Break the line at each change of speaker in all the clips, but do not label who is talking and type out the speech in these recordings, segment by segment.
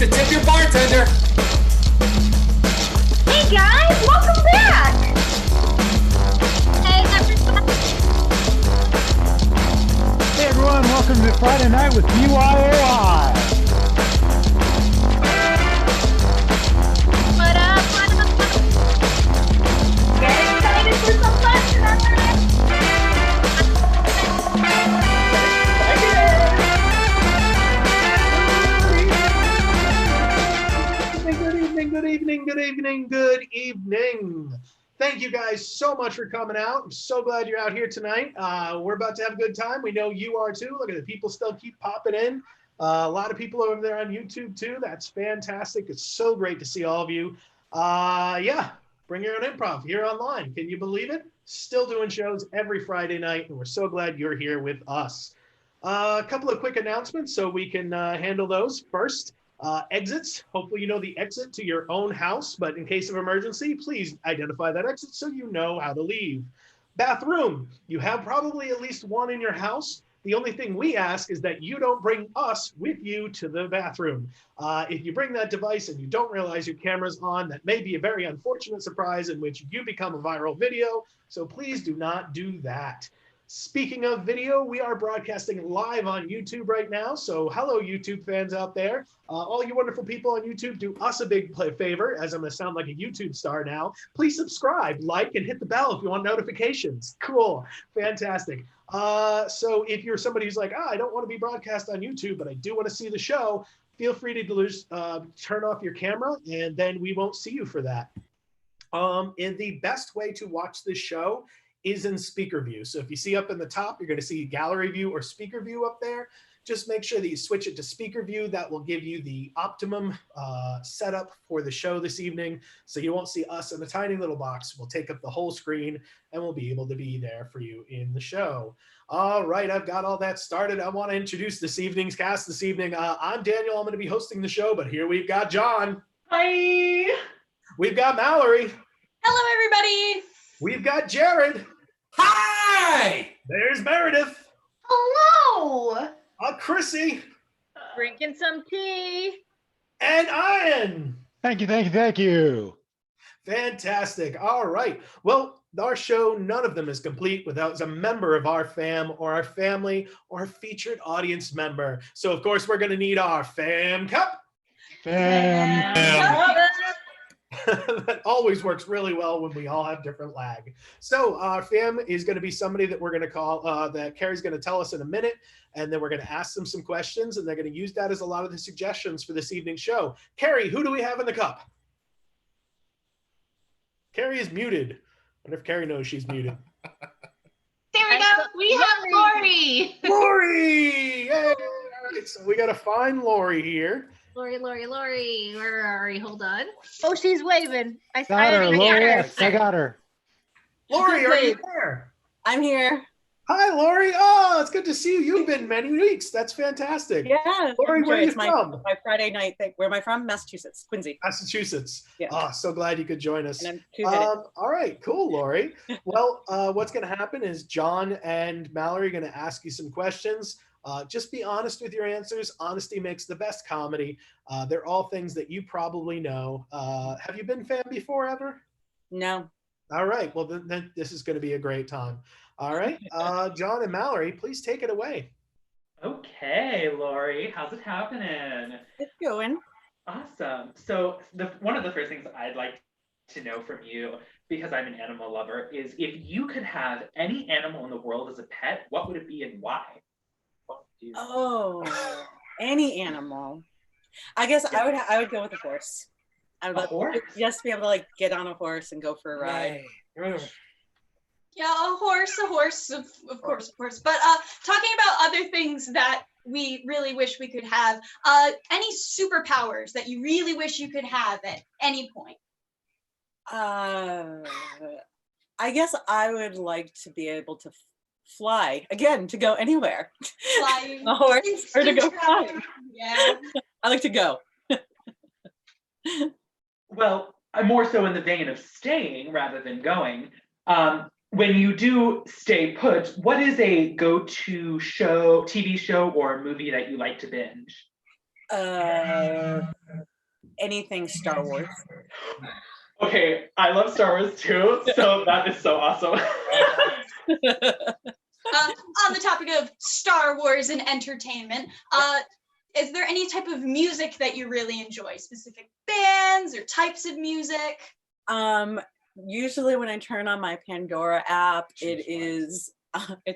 to tip your bartender.
Hey guys, welcome back. Hey everybody.
Hey everyone, welcome to Friday Night with BYOI.
What up? Get excited for some fun tonight.
Good evening. Thank you guys so much for coming out. I'm so glad you're out here tonight. We're about to have a good time. We know you are too. Look at the people still keep popping in. A lot of people over there on YouTube too. That's fantastic. It's so great to see all of you. Yeah, Bring Your Own Improv here online. Can you believe it? Still doing shows every Friday night, and we're so glad you're here with us. A couple of quick announcements so we can handle those first. Exits. Hopefully you know the exit to your own house, but in case of emergency, please identify that exit so you know how to leave. Bathroom. You have probably at least one in your house. The only thing we ask is that you don't bring us with you to the bathroom. If you bring that device and you don't realize your camera's on, that may be a very unfortunate surprise in which you become a viral video. So please do not do that. Speaking of video, we are broadcasting live on YouTube right now. So hello, YouTube fans out there. All you wonderful people on YouTube, do us a big favor, as I'm going to sound like a YouTube star now. Please subscribe, like, and hit the bell if you want notifications. Cool. Fantastic. So if you're somebody who's like, I don't want to be broadcast on YouTube, but I do want to see the show, feel free to turn off your camera, and then we won't see you for that. And the best way to watch this show is in speaker view. So if you see up in the top, you're going to see gallery view or speaker view up there. Just make sure that you switch it to speaker view. That will give you the optimum setup for the show this evening. So you won't see us in a tiny little box. We'll take up the whole screen and we'll be able to be there for you in the show. All right, I've got all that started. I want to introduce this evening's cast this evening. I'm Daniel. I'm going to be hosting the show, but here we've got John.
Hi.
We've got Mallory.
Hello, everybody.
We've got Jared.
Hi!
There's Meredith.
Hello.
Chrissy.
Drinking some tea.
And Ian.
Thank you.
Fantastic. All right. Well, our show, none of them is complete without a member of our fam or our family or a featured audience member. So, of course, we're going to need our fam cup. That always works really well when we all have different lag. So our fam is going to be somebody that we're going to call, that Carrie's going to tell us in a minute, and then we're going to ask them some questions, and they're going to use that as a lot of the suggestions for this evening's show. Carrie, who do we have in the cup? Carrie is muted. I wonder if Carrie knows she's muted.
There we go. We have Lori.
Lori! Yay! All right, so we got to find Lori here.
Lori. Where are you? Hold on. Oh, she's waving.
Got her, Lori. Yes, I got her.
Lori, are you there?
I'm here.
Hi, Lori. Oh, it's good to see you. You've been many weeks. That's fantastic.
Yeah.
Lori, where are you
It's
from?
my Friday night thing. Where am I from? Massachusetts, Quincy.
Massachusetts.
Yeah.
Oh, so glad you could join us.
And I'm two-headed.
All right, cool, Lori. Well, what's going to happen is John and Mallory are going to ask you some questions. Just be honest with your answers. Honesty makes the best comedy. They're all things that you probably know. Have you been fan before ever?
No.
All right. Well, then this is going to be a great time. All right. John and Mallory, please take it away.
Okay, Lori, how's it happening?
It's going.
Awesome. So one of the first things I'd like to know from you, because I'm an animal lover, is if you could have any animal in the world as a pet, what would it be and why?
Oh, any animal. I guess I would go with a horse. I would
horse?
just be able to like get on a horse and go for a ride.
Right.
Yeah, a horse, of course. But talking about other things that we really wish we could have, any superpowers that you really wish you could have at any point?
I guess I would like to be able to fly again, to go anywhere.
Flying.
A horse or to go fly.
Yeah.
I like to go.
Well, I'm more so in the vein of staying rather than going. When you do stay put, what is a go-to show, TV show, or movie that you like to binge?
anything Star Wars.
Okay, I love Star Wars too, so that is so awesome.
On the topic of Star Wars and entertainment, is there any type of music that you really enjoy? Specific bands or types of music?
Usually when I turn on my Pandora app, it's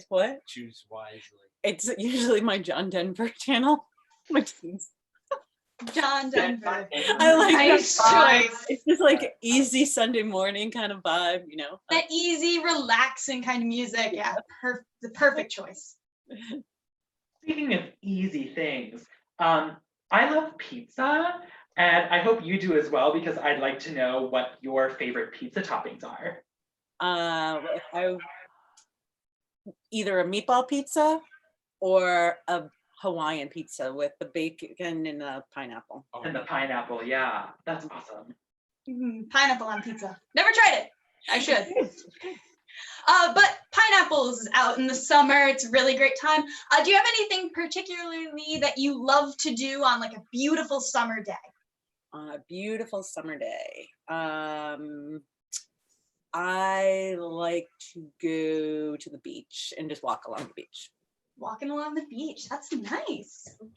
what?
Choose wisely.
It's usually my John Denver channel. Which is,
John Denver.
I like
Nice
that vibe.
choice.
It's just like easy Sunday morning kind of vibe, you know.
That easy, relaxing kind of music. Yeah, the perfect choice.
Speaking of easy things, I love pizza, and I hope you do as well, because I'd like to know what your favorite pizza toppings are.
Either a meatball pizza or a Hawaiian pizza with the bacon and the pineapple.
And the pineapple, yeah, that's awesome.
Pineapple on pizza. Never tried it. I should. But pineapples out in the summer. It's a really great time. Do you have anything particularly that you love to do on like a beautiful summer day?
On a beautiful summer day. I like to go to the beach and just walk along the beach.
Walking along the beach. That's nice. All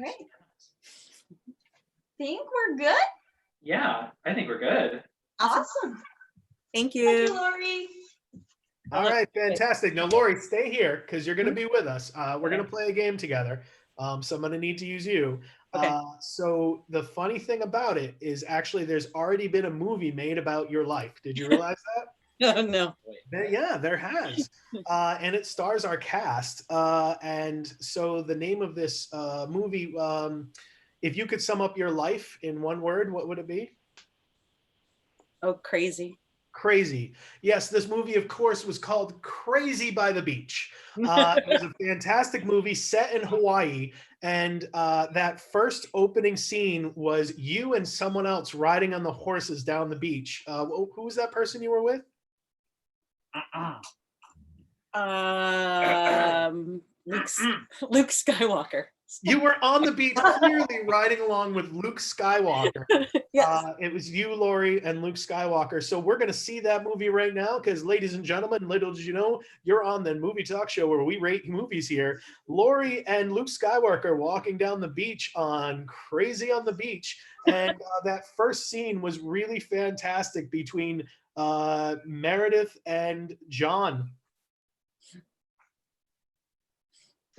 right. Think we're good?
Yeah, I think we're good.
Awesome.
Thank
Thank you,
you.
Lori.
All right, fantastic. Now, Lori, stay here because you're going to be with us. We're going to play a game together. So I'm going to need to use you.
Okay.
So the funny thing about it is actually there's already been a movie made about your life. Did you realize that?
No.
Yeah, there has. And it stars our cast. And so the name of this movie, if you could sum up your life in one word, what would it be?
Oh, crazy.
Crazy. Yes, this movie, of course, was called Crazy by the Beach. It was a fantastic movie set in Hawaii. And that first opening scene was you and someone else riding on the horses down the beach. Who was that person you were with?
Luke Skywalker.
You were on the beach, clearly riding along with Luke Skywalker.
Yes.
It was you, Lori, and Luke Skywalker. So we're going to see that movie right now because, ladies and gentlemen, little did you know, you're on the movie talk show where we rate movies here. Lori and Luke Skywalker walking down the beach on Crazy on the Beach. And that first scene was really fantastic between Meredith and John.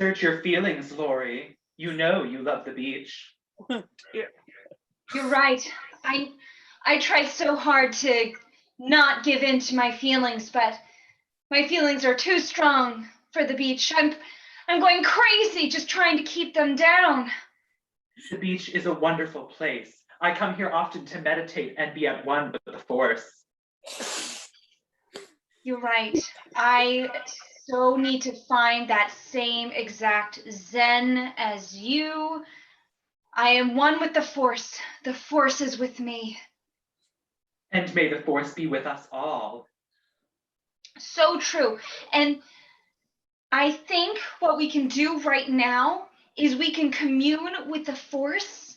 Search your feelings, Lori. You know you love the beach.
You're right. I try so hard to not give in to my feelings, but my feelings are too strong for the beach. I'm going crazy just trying to keep them down.
The beach is a wonderful place. I come here often to meditate and be at one with the force.
You're right. I so need to find that same exact zen as you. I am one with the force. The force is with me.
And may the force be with us all.
So true. And I think what we can do right now is we can commune with the force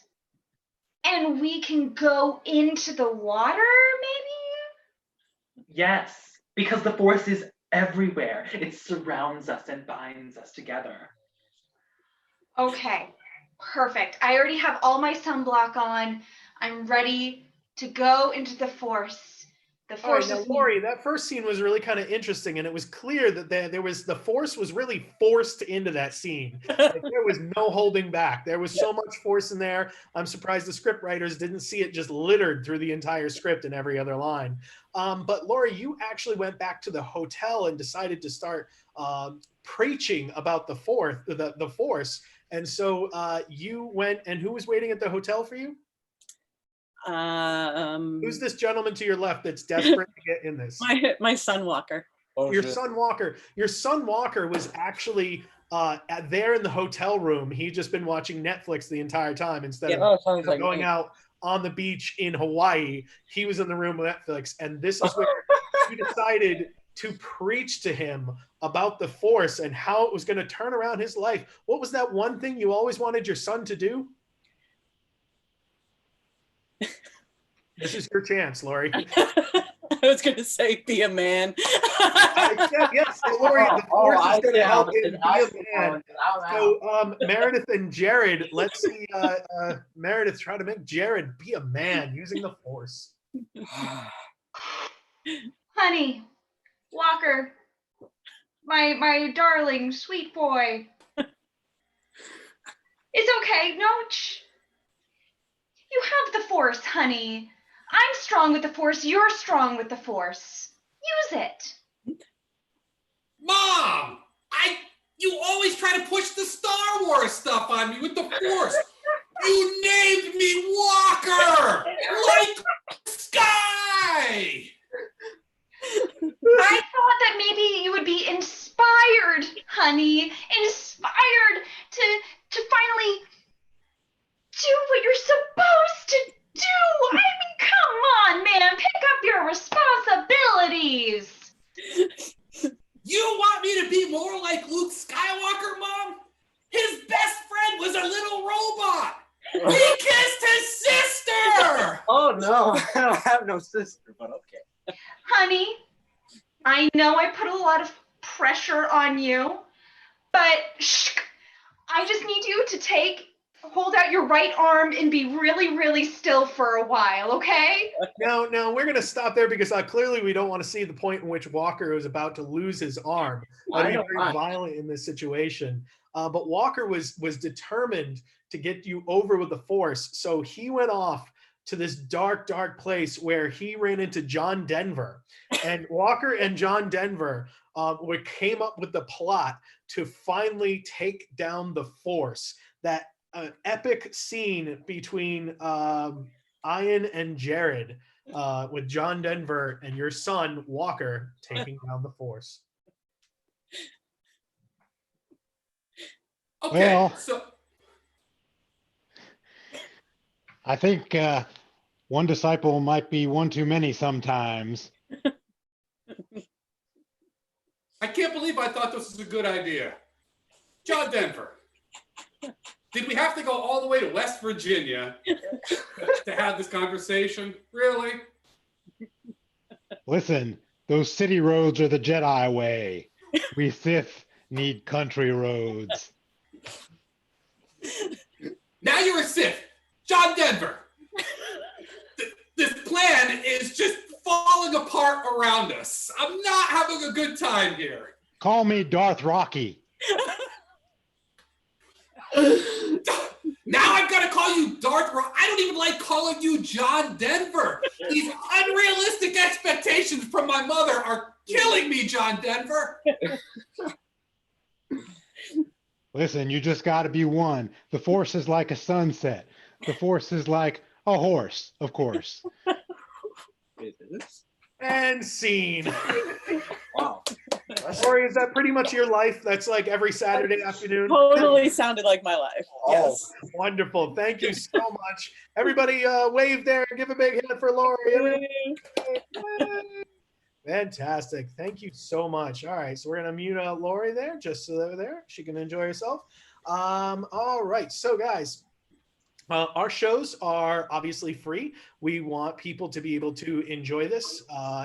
and we can go into the water, maybe?
Yes, because the force is everywhere. It surrounds us and binds us together.
Okay, perfect. I already have all my sunblock on. I'm ready to go into the force. The
All right,
force
now,
is
Lori, that first scene was really kind of interesting, and it was clear that the force was really forced into that scene. Like, there was no holding back. There was so much force in there. I'm surprised the script writers didn't see it just littered through the entire script and every other line. But Lori, you actually went back to the hotel and decided to start preaching about the force. And so you went, and who was waiting at the hotel for you? Who's this gentleman to your left that's desperate to get in this?
My son Walker.
Your son Walker. Your son Walker was actually there in the hotel room. He'd just been watching Netflix the entire time instead of going out on the beach in Hawaii. He was in the room with Netflix, and this is where you decided to preach to him about the force and how it was going to turn around his life. What was that one thing you always wanted your son to do? This is your chance, Lori.
I was going to say, be a man.
I said, yes, so Lori, the force is going to help him be a man. So, Meredith and Jared, let's see Meredith try to make Jared be a man using the force.
Honey, Walker, my darling, sweet boy. It's okay. No, you have the force, honey. I'm strong with the force. You're strong with the force. Use it.
Mom, you always try to push the Star Wars stuff on me with the Force. You named me Walker, like sky.
I thought that maybe you would be inspired, honey. Inspired to finally do what you're supposed to do. I mean, come on, man. Pick up your responsibilities.
You want me to be more like Luke Skywalker, Mom? His best friend was a little robot. He kissed his sister.
Oh no, I don't have no sister, but okay.
Honey, I know I put a lot of pressure on you, but I just need you to hold out your right arm and be really, really still for a while, okay?
No, we're going to stop there because clearly we don't want to see the point in which Walker was about to lose his arm. I'd be very violent in this situation. But Walker was determined to get you over with the force. So he went off to this dark, dark place where he ran into John Denver. And Walker and John Denver came up with the plot to finally take down the force. That epic scene between Ian and Jared with John Denver and your son, Walker, taking down the force.
Okay,
Well,
so
I think one disciple might be one too many sometimes.
I can't believe I thought this was a good idea. John Denver, did we have to go all the way to West Virginia to have this conversation? Really?
Listen, those city roads are the Jedi way. We Sith need country roads.
Now you're a Sith. John Denver. This plan is just falling apart around us. I'm not having a good time here.
Call me Darth Rocky.
Now I've got to call you Darth. I don't even like calling you John Denver. These unrealistic expectations from my mother are killing me, John Denver.
Listen, you just got to be one. The Force is like a sunset. The Force is like a horse, of course.
And scene.
Wow.
Lori, is that pretty much your life? That's like every Saturday afternoon?
Totally sounded like my life. Yes.
Wonderful. Thank you so much. Everybody wave there and give a big hand for Lori. Fantastic. Thank you so much. All right, so we're going to mute Lori there, just so over there. She can enjoy herself. All right, so guys, our shows are obviously free. We want people to be able to enjoy this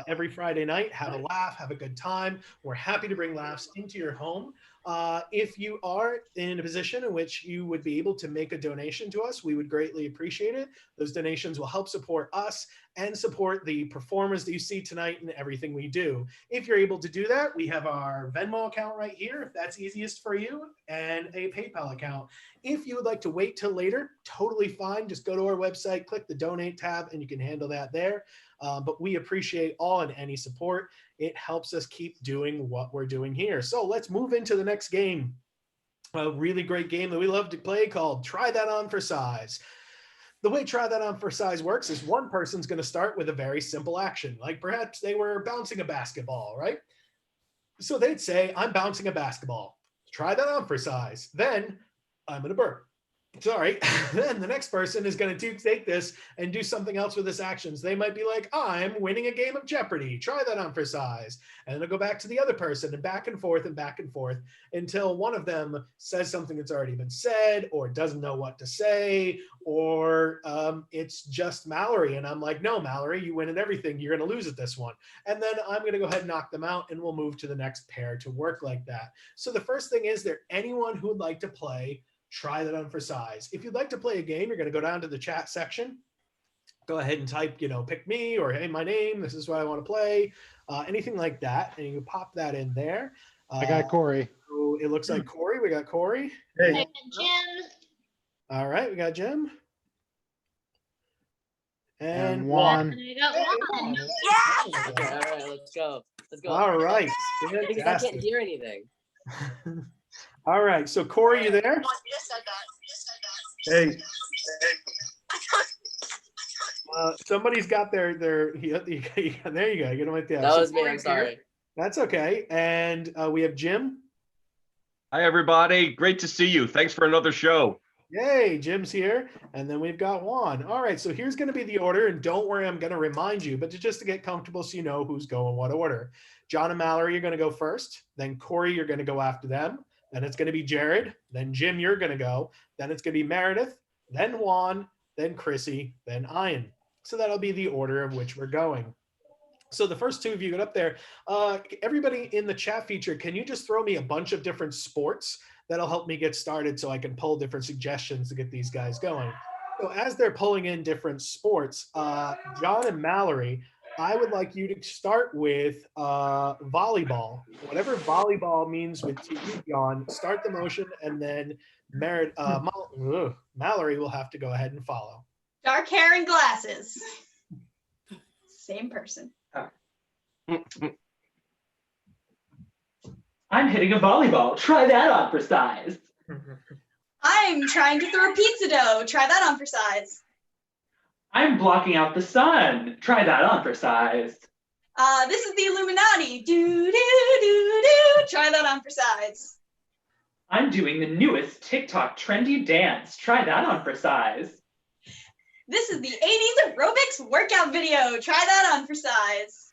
every Friday night, have a laugh, have a good time. We're happy to bring laughs into your home. If you are in a position in which you would be able to make a donation to us, we would greatly appreciate it. Those donations will help support us and support the performers that you see tonight and everything we do. If you're able to do that, we have our Venmo account right here, if that's easiest for you, and a PayPal account. If you would like to wait till later, totally fine. Just go to our website, click the donate tab, and you can handle that there. But we appreciate all and any support. It helps us keep doing what we're doing here. So let's move into the next game. A really great game that we love to play called Try That On for Size. The way Try That On for Size works is one person's going to start with a very simple action, like perhaps they were bouncing a basketball, right? So they'd say, I'm bouncing a basketball. Try that on for size. Then I'm going to burp. Sorry. Then the next person is going to take this and do something else with this action. So they might be like, I'm winning a game of Jeopardy. Try that on for size. And then it'll go back to the other person and back and forth until one of them says something that's already been said or doesn't know what to say, or it's just Mallory. And I'm like, no, Mallory, you win at everything. You're going to lose at this one. And then I'm going to go ahead and knock them out, and we'll move to the next pair to work like that. So the first thing is there anyone who would like to play Try That On for Size? If you'd like to play a game, you're going to go down to the chat section. Go ahead and type, pick me, or hey, my name, this is what I want to play, anything like that. And you can pop that in there.
I got Corey.
So it looks like Corey. We got Corey.
Hey. Jim.
All right, we got Jim.
And Juan.
And I got Juan.
Okay, all right, let's go.
All right.
Because I
Fantastic.
can't hear anything.
All right. So Corey, you there?
Hey,
Somebody's got their there you go. You get them right there.
That
So
was me. I'm
Corey's here.
sorry.
That's okay. And we have Jim.
Hi, everybody. Great to see you. Thanks for another show.
Yay, Jim's here. And then we've got Juan. All right, so here's going to be the order. And don't worry, I'm going to remind you, but just to get comfortable so you know who's going what order. John and Mallory, you're going to go first. Then Corey, you're going to go after them. Then it's going to be Jared. Then Jim, you're going to go. Then it's going to be Meredith. Then Juan. Then Chrissy. Then Ian. So that'll be the order of which we're going. So the first two of you get up there. Everybody in the chat feature, can you just throw me a bunch of different sports? That'll help me get started so I can pull different suggestions to get these guys going. So as they're pulling in different sports, John and Mallory, I would like you to start with volleyball. Whatever volleyball means with you, John, start the motion, and then Mallory will have to go ahead and follow.
Dark hair and glasses. Same person.
I'm hitting a volleyball. Try that on for size.
I'm trying to throw a pizza dough. Try that on for size.
I'm blocking out the sun. Try that on for size.
This is the Illuminati. Do, do, do, do. Try that on for size.
I'm doing the newest TikTok trendy dance. Try that on for size.
This is the 80s aerobics workout video. Try that on for size.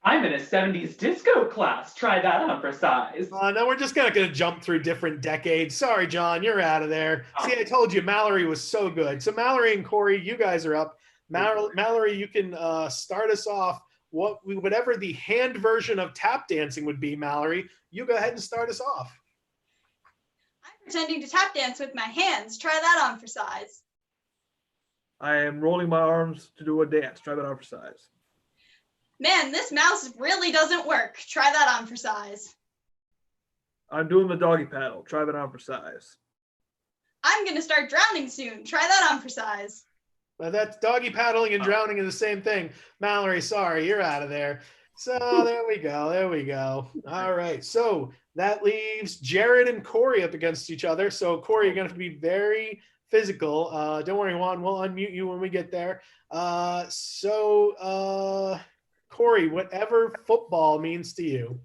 I'm in a 70s disco class. Try that on for size.
No, we're just gonna jump through different decades. Sorry, John, you're out of there. See, I told you Mallory was so good. So Mallory and Corey, you guys are up. Mallory, you can start us off. Whatever the hand version of tap dancing would be, Mallory, you go ahead and start us off.
I'm pretending to tap dance with my hands. Try that on for size.
I am rolling my arms to do a dance. Try that on for size.
Man, this mouse really doesn't work. Try that on for size.
I'm doing the doggy paddle. Try that on for size.
I'm going to start drowning soon. Try that on for size.
That's doggy paddling and drowning are the same thing. Mallory, sorry, you're out of there. So there we go. All right. So that leaves Jared and Corey up against each other. So Corey, you're going to have to be very physical. Don't worry, Juan, we'll unmute you when we get there. Corey, whatever football means to you.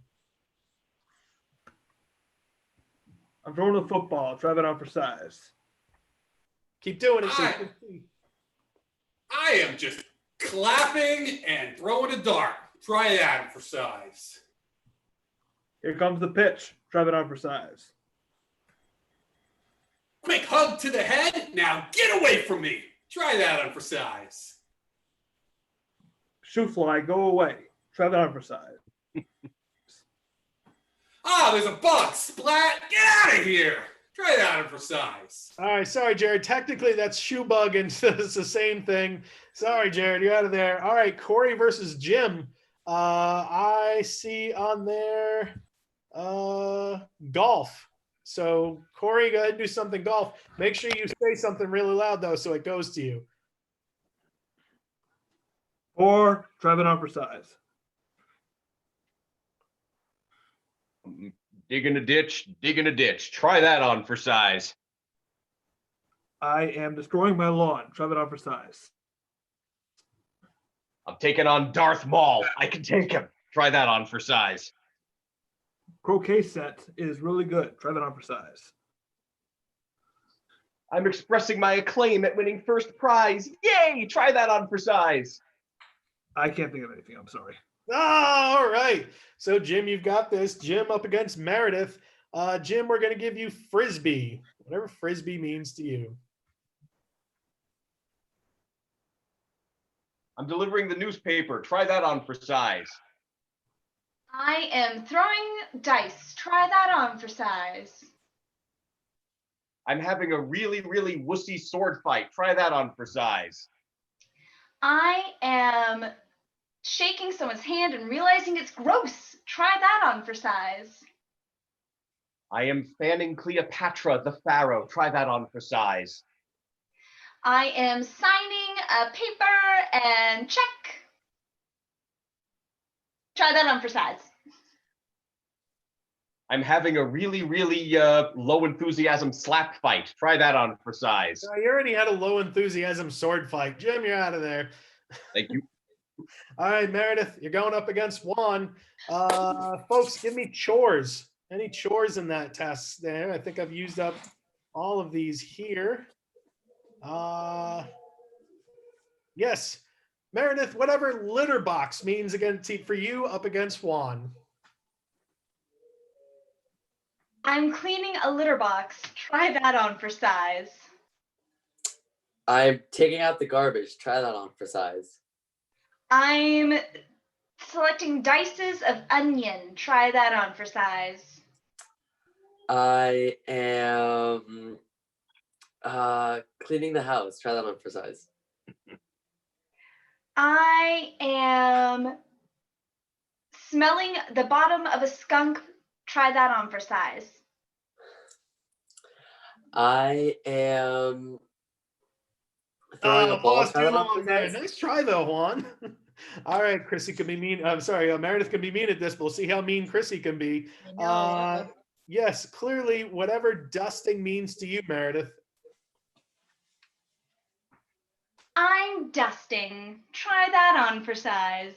I'm throwing the football. Try that on for size.
Keep doing it.
I am just clapping and throwing a dart. Try that for size.
Here comes the pitch. Try that on for size.
Quick hug to the head. Now get away from me. Try that on for size.
Shoe fly, go away. Try that on for size.
There's a bug. Splat. Get out of here. Try that on for size.
All right, sorry, Jared. Technically, that's shoe bug, and it's the same thing. Sorry, Jared, you're out of there. All right, Corey versus Jim. I see on there golf. So, Corey, go ahead and do something golf. Make sure you say something really loud, though, so it goes to you.
Or try that on for size.
Digging a ditch. Try that on for size.
I am destroying my lawn. Try that on for size.
I'm taking on Darth Maul. I can take him. Try that on for size.
Croquet set is really good. Try that on for size.
I'm expressing my acclaim at winning first prize. Yay! Try that on for size.
I can't think of anything. I'm sorry.
Oh, all right. So, Jim, you've got this. Jim up against Meredith. Jim, we're going to give you Frisbee, whatever Frisbee means to you.
I'm delivering the newspaper. Try that on for size.
I am throwing dice. Try that on for size.
I'm having a really, really wussy sword fight. Try that on for size.
I am shaking someone's hand and realizing it's gross. Try that on for size.
I am fanning Cleopatra, the pharaoh. Try that on for size.
I am signing a paper and check. Try that on for size.
I'm having a really, really low enthusiasm slap fight. Try that on for size.
You already had a low enthusiasm sword fight. Jim, you're out of there.
Thank you.
All right, Meredith, you're going up against Juan. Folks, give me chores. Any chores in that test there? I think I've used up all of these here. Yes. Meredith, whatever litter box means against for you up against Juan.
I'm cleaning a litter box. Try that on for size.
I'm taking out the garbage. Try that on for size.
I'm selecting dices of onion. Try that on for size.
I am cleaning the house. Try that on for size.
I am smelling the bottom of a skunk. Try that on for size.
I am throwing a ball.
Pause
Try
too
that on
long
for
there.
size.
Nice try though, Juan. All right, Chrissy can be mean. I'm sorry, Meredith can be mean at this, but we'll see how mean Chrissy can be. Yes, clearly, whatever dusting means to you, Meredith.
I'm dusting. Try that on for size.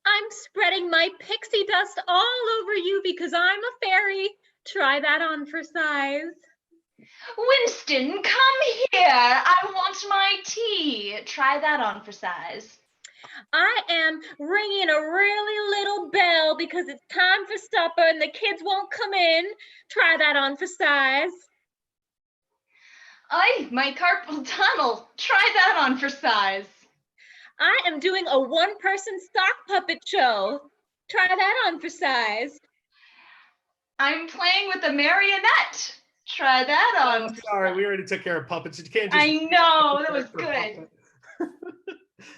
I'm spreading my pixie dust all over you because I'm a fairy. Try that on for size.
Winston, come here. I want my tea. Try that on for size.
I am ringing a really little bell because it's time for supper and the kids won't come in. Try that on for size.
My carpal tunnel. Try that on for size.
I am doing a one-person sock puppet show. Try that on for size.
I'm playing with a marionette. Try that on.
Oh, sorry, we already took care of puppets. You can't just.
I know, that was good.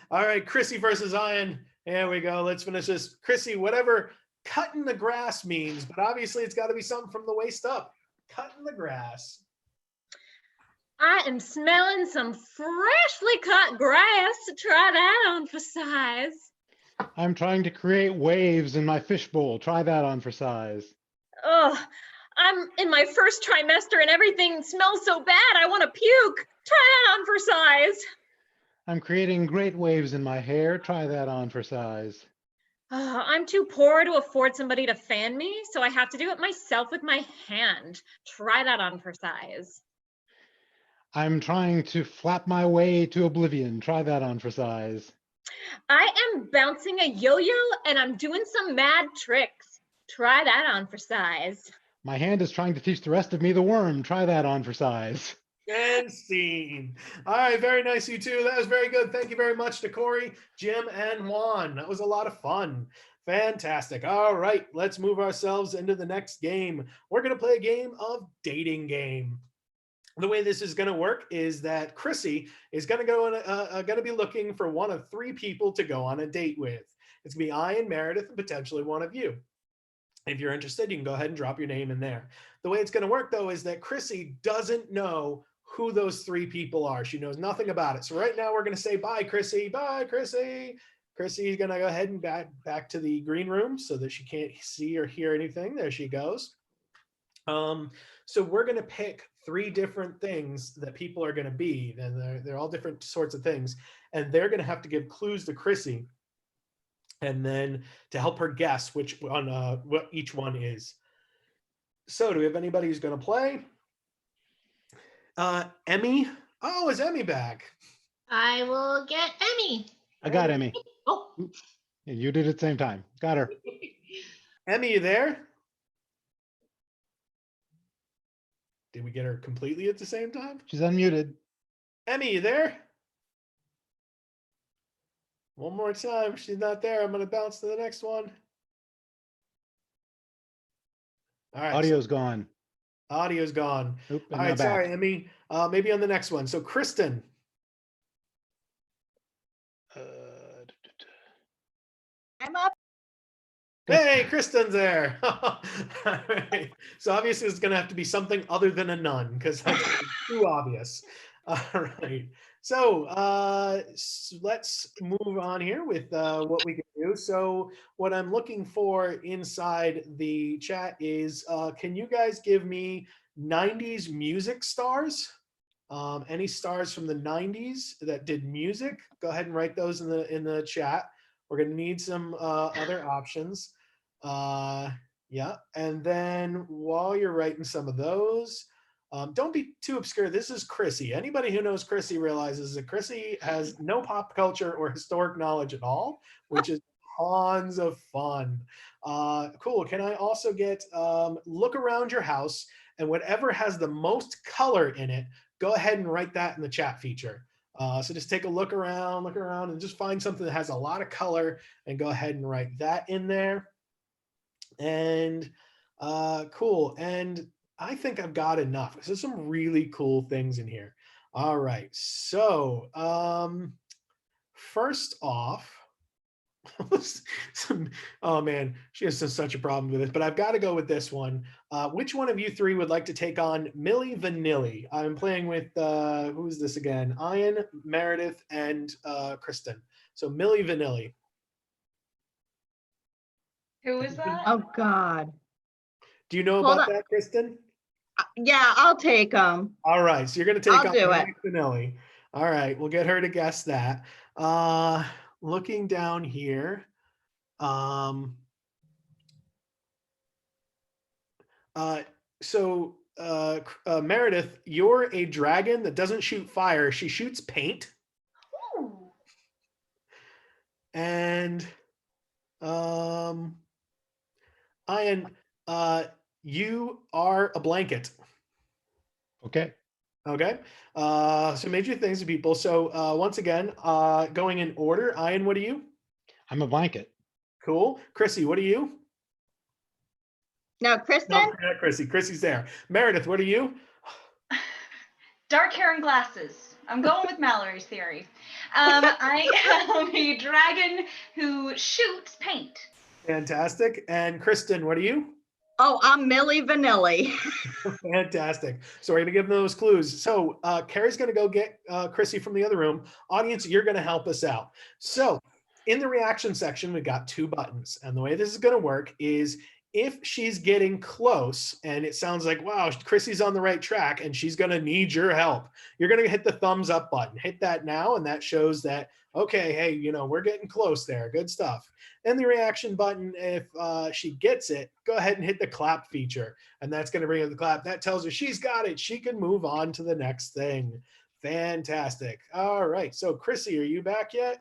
All right, Chrissy versus Ian. There we go. Let's finish this. Chrissy, whatever cutting the grass means, but obviously it's got to be something from the waist up. Cutting the grass.
I am smelling some freshly cut grass. Try that on for size.
I'm trying to create waves in my fishbowl. Try that on for size.
Ugh, I'm in my first trimester and everything smells so bad I want to puke. Try that on for size.
I'm creating great waves in my hair. Try that on for size.
I'm too poor to afford somebody to fan me, so I have to do it myself with my hand. Try that on for size.
I'm trying to flap my way to oblivion. Try that on for size.
I am bouncing a yo-yo and I'm doing some mad tricks. Try that on for size.
My hand is trying to teach the rest of me the worm. Try that on for size.
And scene. All right, very nice, you two. That was very good. Thank you very much to Corey, Jim, and Juan. That was a lot of fun. Fantastic. All right, let's move ourselves into the next game. We're going to play a game of dating game. The way this is going to work is that Chrissy is going to going to be looking for one of three people to go on a date with. It's going to be Ian, Meredith, and potentially one of you. If you're interested, you can go ahead and drop your name in there. The way it's going to work, though, is that Chrissy doesn't know who those three people are. She knows nothing about it. So right now we're going to say, bye, Chrissy. Bye, Chrissy. Chrissy's going to go ahead and back to the green room so that she can't see or hear anything. There she goes. So we're going to pick three different things that people are going to be. And they're all different sorts of things. And they're going to have to give clues to Chrissy. And then to help her guess which one, what each one is. So do we have anybody who's going to play? Emmy. Oh, is Emmy back?
I will get Emmy.
I got Emmy.
Oh,
And you did it at the same time. Got her.
Emmy, you there? Did we get her completely at the same time?
She's unmuted.
Emmy, you there? One more time. She's not there. I'm going to bounce to the next one. All right.
Audio's gone.
Audio's gone.
Oop,
All
and now
right. Sorry,
back.
Emmy. Maybe on the next one. So, Kristen.
I'm up.
Hey, Kristen's there. All right. So obviously it's going to have to be something other than a nun because that's too obvious. All right. So let's move on here with what we can do. So what I'm looking for inside the chat is, can you guys give me 90s music stars? Any stars from the 90s that did music? Go ahead and write those in the chat. We're going to need some other options. Yeah, and then while you're writing some of those, don't be too obscure. This is Chrissy. Anybody who knows Chrissy realizes that Chrissy has no pop culture or historic knowledge at all, which is tons of fun. Cool. Can I also get look around your house, and whatever has the most color in it, go ahead and write that in the chat feature. So just take a look around, and just find something that has a lot of color and go ahead and write that in there. And cool. And I think I've got enough. There's some really cool things in here. All right. So first off, oh man, she has such a problem with this, but I've got to go with this one. Which one of you three would like to take on Milli Vanilli? I'm playing with, who's this again? Ian, Meredith, and Kristen. So Milli Vanilli.
Who is that?
Oh God.
Do you know
Hold
about
on.
that, Kristen?
Yeah, I'll take them.
All right, so you're going to take
I'll
on
do it.
Milli Vanilli. All right, we'll get her to guess that. Looking down here, Meredith, you're a dragon that doesn't shoot fire. She shoots paint.
Ooh.
And Ian, you are a blanket.
Okay.
Okay. So major things to people. So once again, going in order, Ian, what are you?
I'm a blanket.
Cool. Chrissy, what are you?
No, Kristen?
No, not Chrissy. Chrissy's there. Meredith, what are you?
Dark hair and glasses. I'm going with Mallory's theory. I am a dragon who shoots paint.
Fantastic. And Kristen, what are you?
Oh, I'm Milli Vanilli.
Fantastic. So we're going to give them those clues. So Carrie's going to go get Chrissy from the other room. Audience, you're going to help us out. So in the reaction section, we've got two buttons. And the way this is going to work is if she's getting close and it sounds like, wow, Chrissy's on the right track and she's going to need your help, you're going to hit the thumbs up button. Hit that now, and that shows that, okay, hey, you know, we're getting close there. Good stuff. And the reaction button, if she gets it, go ahead and hit the clap feature. And that's going to bring up the clap. That tells her she's got it. She can move on to the next thing. Fantastic. All right. So Chrissy, are you back yet?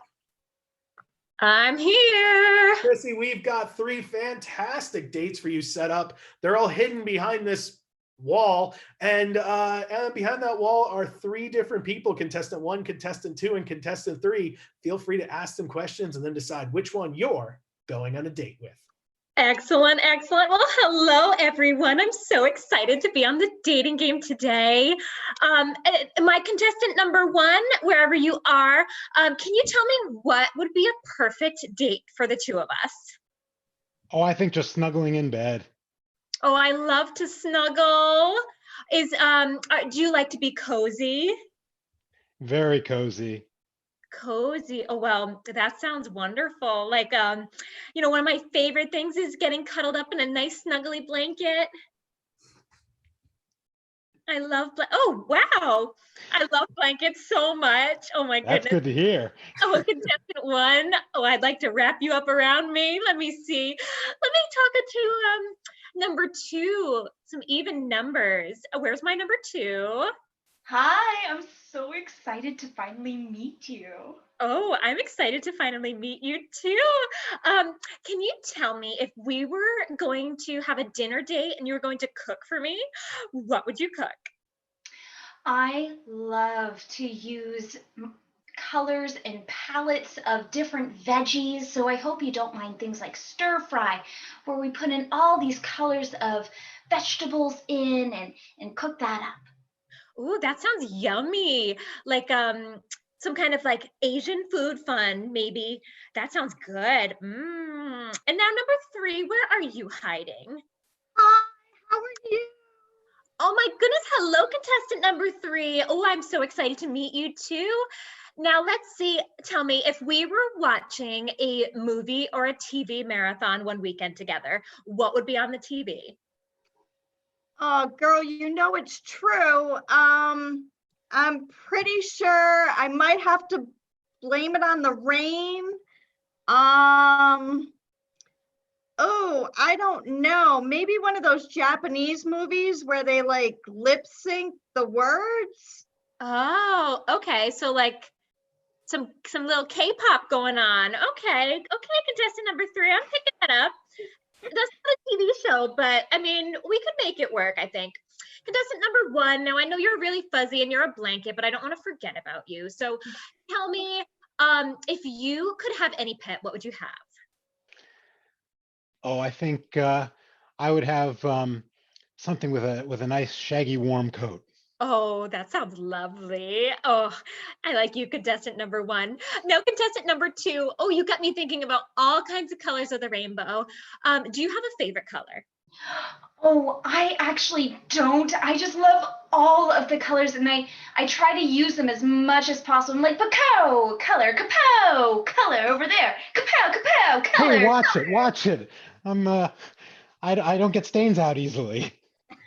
I'm here.
Chrissy, we've got 3 fantastic dates for you set up. They're all hidden behind this wall. And behind that wall are 3 different people, contestant 1, contestant 2, and contestant 3. Feel free to ask them questions and then decide which one you're going on a date with.
Excellent, excellent. Well, hello, everyone. I'm so excited to be on the dating game today. My contestant number 1, wherever you are, can you tell me what would be a perfect date for the 2 of us?
Oh, I think just snuggling in bed.
Oh, I love to snuggle. Do you like to be cozy?
Very cozy.
Cozy. Oh, well, that sounds wonderful. Like, you know, one of my favorite things is getting cuddled up in a nice snuggly blanket. I love, oh, wow. I love blankets so much. Oh my goodness.
That's good to hear.
Oh, contestant 1. Oh, I'd like to wrap you up around me. Let me see. Let me talk to number 2. Some even numbers. Where's my number 2?
Hi, I'm so excited to finally meet you.
Oh, I'm excited to finally meet you too. Can you tell me if we were going to have a dinner date and you were going to cook for me, what would you cook?
I love to use colors and palettes of different veggies, so I hope you don't mind things like stir fry, where we put in all these colors of vegetables in and cook that up.
Ooh, that sounds yummy. Like some kind of like Asian food fun, maybe. That sounds good. And now number 3, where are you hiding?
Hi, how are you?
Oh my goodness, hello contestant number 3. Oh, I'm so excited to meet you too. Now let's see, tell me, if we were watching a movie or a TV marathon one weekend together, what would be on the TV?
Oh, girl, you know it's true. I'm pretty sure I might have to blame it on the rain. Oh, I don't know. Maybe one of those Japanese movies where they like lip sync the words.
Oh, okay. So like some little K-pop going on. Okay, contestant number 3, I'm picking that up. That's not a TV show, but I mean, we could make it work, I think. Contestant number 1, now I know you're really fuzzy and you're a blanket, but I don't want to forget about you. So tell me, if you could have any pet, what would you have?
Oh, I think I would have something with a nice shaggy warm coat.
Oh, that sounds lovely. Oh, I like you, contestant number 1. Now, contestant number 2, oh, you got me thinking about all kinds of colors of the rainbow. Do you have a favorite color?
Oh, I actually don't. I just love all of the colors, and I try to use them as much as possible. I'm like, Pico, color, Capo, color over there, Capo, Capo, color.
Hey, watch it. I don't get stains out easily.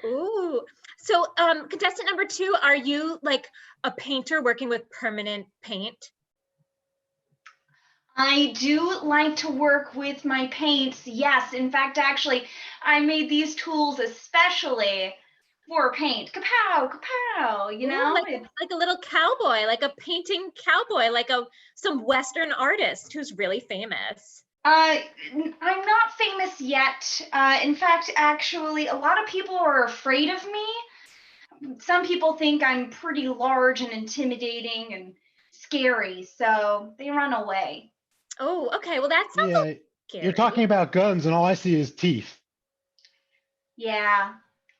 Ooh, so contestant number 2, are you like a painter working with permanent paint?
I do like to work with my paints. Yes, in fact, actually, I made these tools especially for paint. Kapow, kapow, you know?
Like a little cowboy, like a painting cowboy, like some Western artist who's really famous.
I'm not famous yet. In fact, actually, a lot of people are afraid of me. Some people think I'm pretty large and intimidating and scary, so they run away.
Oh, okay. Well, that sounds
Yeah,
scary.
you're talking about guns, and all I see is teeth.
Yeah.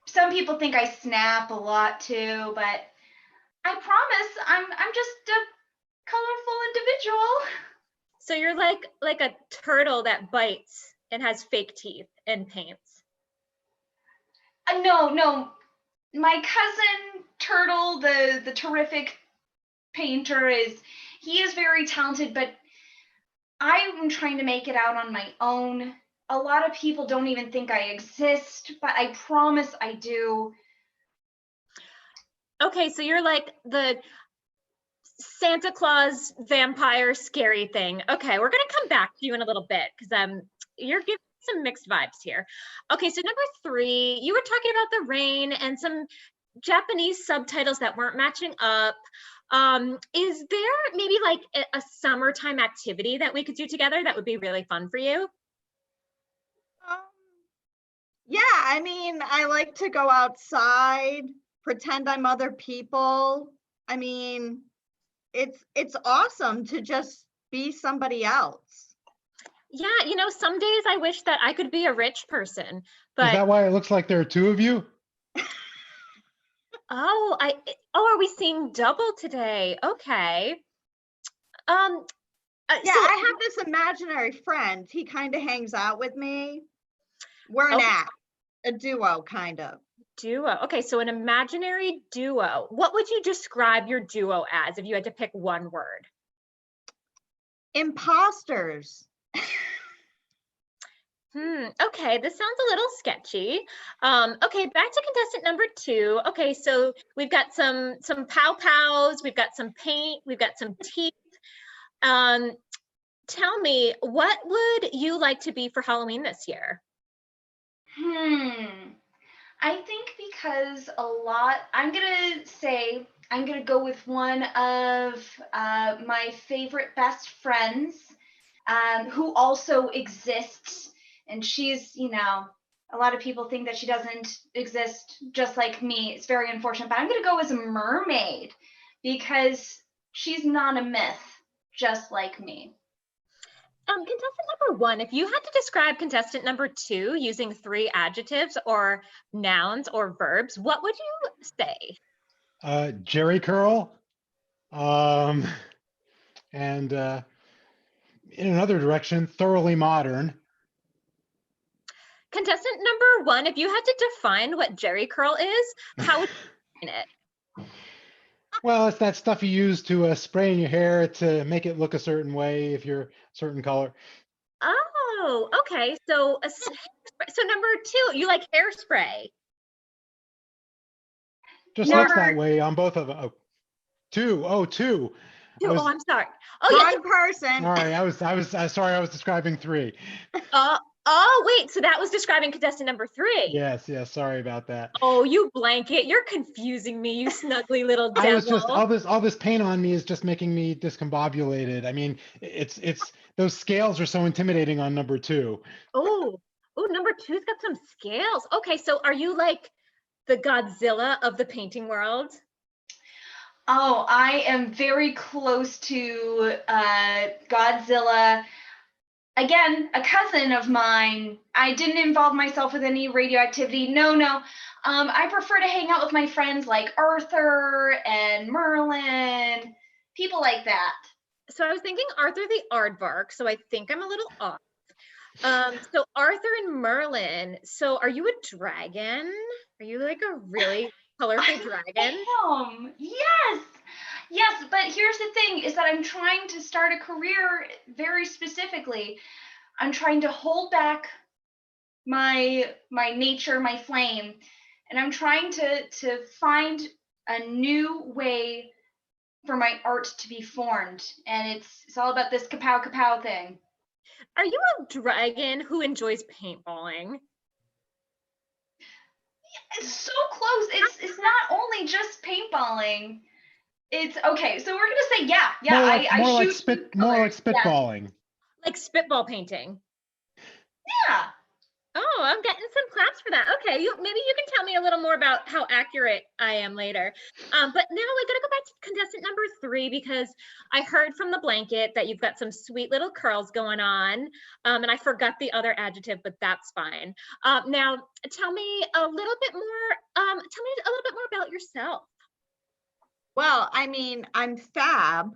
Some people think I snap a lot too, but I promise I'm just a colorful individual.
So you're like a turtle that bites and has fake teeth and paints.
No. My cousin Turtle, the terrific painter, he is very talented, but I'm trying to make it out on my own. A lot of people don't even think I exist, but I promise I do.
Okay, so you're like the Santa Claus vampire scary thing. Okay, we're gonna come back to you in a little bit because you're giving some mixed vibes here. Okay, so number 3, you were talking about the rain and some Japanese subtitles that weren't matching up. Is there maybe like a summertime activity that we could do together that would be really fun for you?
Yeah, I mean, I like to go outside, pretend I'm other people. I mean, it's awesome to just be somebody else.
Yeah, you know, some days I wish that I could be a rich person, but
Is that why it looks like there are 2 of you?
oh, are we seeing double today? Okay.
Yeah, I have this imaginary friend. He kind of hangs out with me. We're an act, a duo, kind of.
Duo. Okay, so an imaginary duo. What would you describe your duo as if you had to pick one word?
Imposters.
Okay, this sounds a little sketchy. Okay, back to contestant number 2. Okay, so we've got some pow-pows, we've got some paint, we've got some teeth. Tell me, what would you like to be for Halloween this year?
I think because I'm gonna say I'm gonna go with one of my favorite best friends, who also exists, and she's, a lot of people think that she doesn't exist just like me. It's very unfortunate, but I'm gonna go as a mermaid because she's not a myth, just like me.
Contestant number 1, if you had to describe contestant number 2 using 3 adjectives or nouns or verbs, what would you say?
Jerry curl. And in another direction, thoroughly modern.
Contestant number 1, if you had to define what Jerry curl is, how would you define it?
Well, it's that stuff you use to spray in your hair to make it look a certain way if you're a certain color.
Oh, okay. So number 2, you like hairspray.
Just looks that way on both of them. Oh, two.
Oh, I'm sorry.
Wrong person.
All right, I was sorry, I was describing 3.
Oh, wait, so that was describing contestant number 3.
Yes, sorry about that.
Oh, you blanket, you're confusing me, you snuggly little devil.
I was just all this paint on me is just making me discombobulated. I mean, it's those scales are so intimidating on number 2.
Oh, number 2's got some scales. Okay, so are you like the Godzilla of the painting world?
Oh, I am very close to Godzilla. Again, a cousin of mine. I didn't involve myself with any radioactivity. No. I prefer to hang out with my friends like Arthur and Merlin, people like that.
So I was thinking Arthur the Aardvark, so I think I'm a little off. So Arthur and Merlin. So are you a dragon? Are you like a really colorful dragon?
Yes, but here's the thing is that I'm trying to start a career very specifically. I'm trying to hold back my nature, my flame, and I'm trying to find a new way for my art to be formed. And it's all about this kapow kapow thing.
Are you a dragon who enjoys paintballing?
It's so close. It's not only just paintballing. It's okay. So we're gonna say yeah.
More like spitballing.
Like spitball painting.
Yeah.
Oh, I'm getting some claps for that. Okay, maybe you can tell me a little more about how accurate I am later. But now we're gonna go back to contestant number 3 because I heard from the blanket that you've got some sweet little curls going on, and I forgot the other adjective, but that's fine. Now, tell me a little bit more about yourself.
Well, I mean, I'm fab.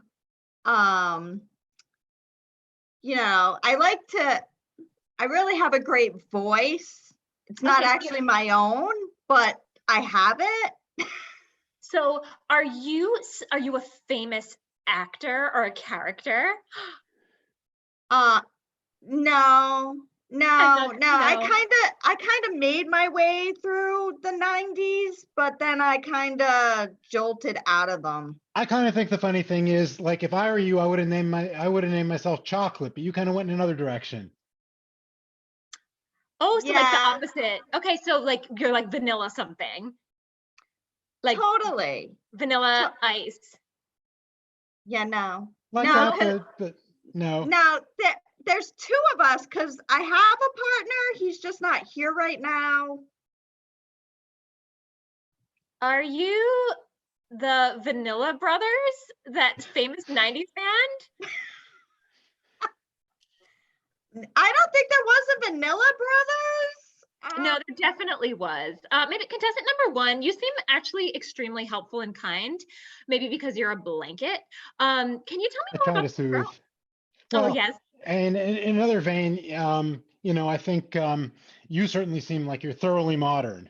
I really have a great voice. It's not actually my own, but I have it.
So are you a famous actor or a character?
No. I kind of made my way through the 90s, but then I kind of jolted out of them.
I kind of think the funny thing is, like, if I were you, I would have named myself Chocolate, but you kind of went in another direction.
Oh, so like the opposite. Okay, so like you're like vanilla something. Like
totally.
Vanilla ice.
Yeah, no.
Like
no,
that, but no.
No, there's 2 of us because I have a partner. He's just not here right now. Are
you the Vanilla Brothers, that famous 90s band?
I don't think there was a Vanilla Brothers.
No, there definitely was. Maybe contestant number 1, you seem actually extremely helpful and kind, maybe because you're a blanket. Can you tell me more about the girl?
Well,
oh, yes.
And in another vein, I think you certainly seem like you're thoroughly modern.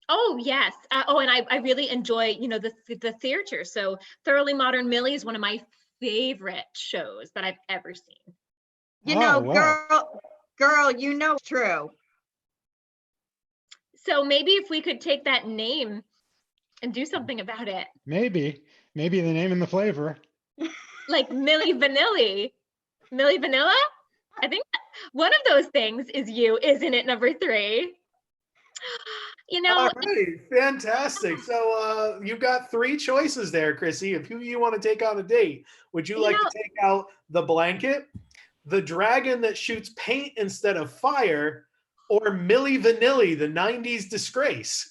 Oh, yes. And I really enjoy, the theater. So Thoroughly Modern Millie is one of my favorite shows that I've ever seen.
Girl, it's true.
So maybe if we could take that name and do something about it.
Maybe the name and the flavor.
Like Millie Vanilli. Millie Vanilla? I think one of those things is you, isn't it, number 3? You know,
All right, fantastic. So you've got 3 choices there, Chrissy. If you want to take on a date, would you like to take out the blanket, the dragon that shoots paint instead of fire, or Milli Vanilli, the 90s disgrace?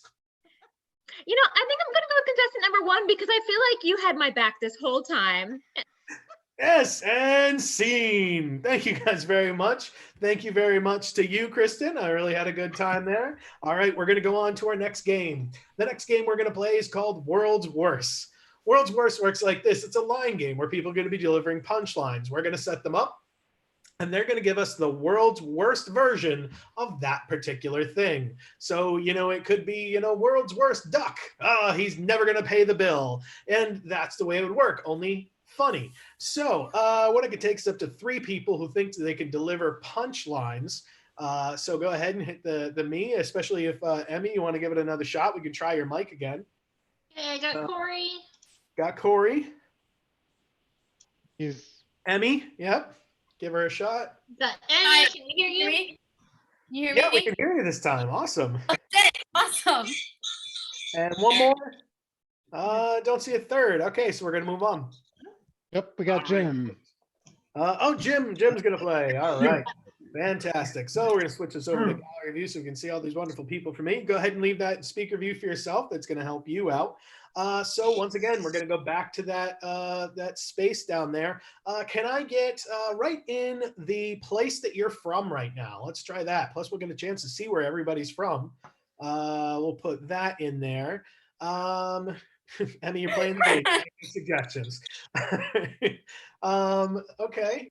you know, I think I'm gonna go with contestant number 1 because I feel like you had my back this whole time.
Yes, and scene. Thank you guys very much. Thank you very much to you, Kristen. I really had a good time there. All right, we're going to go on to our next game. The next game we're going to play is called World's Worst. World's Worst works like this. It's a line game where people are going to be delivering punchlines. We're going to set them up, and they're going to give us the world's worst version of that particular thing. So, it could be, world's worst duck. He's never going to pay the bill. And that's the way it would work, only funny. So what I could take is up to 3 people who think they can deliver punchlines. So go ahead and hit the me, especially if Emmy, you want to give it another shot. We can try your mic again.
Okay, I got Corey.
Got Corey.
He's
Emmy, yep. Give her a shot.
Got Emmy. Can you hear me?
Can you hear
Yeah,
me?
we can hear you this time. Awesome.
Awesome.
And one more. Don't see a third. Okay, so we're gonna move on.
Yep, we got Jim.
Jim's gonna play. All right, fantastic. So we're gonna switch this over to gallery view so we can see all these wonderful people for me. Go ahead and leave that in speaker view for yourself. That's gonna help you out. So once again, we're gonna go back to that space down there. Can I get right in the place that you're from right now? Let's try that. Plus, we'll get a chance to see where everybody's from. We'll put that in there. Emmy, you're playing the game. Any suggestions? Okay.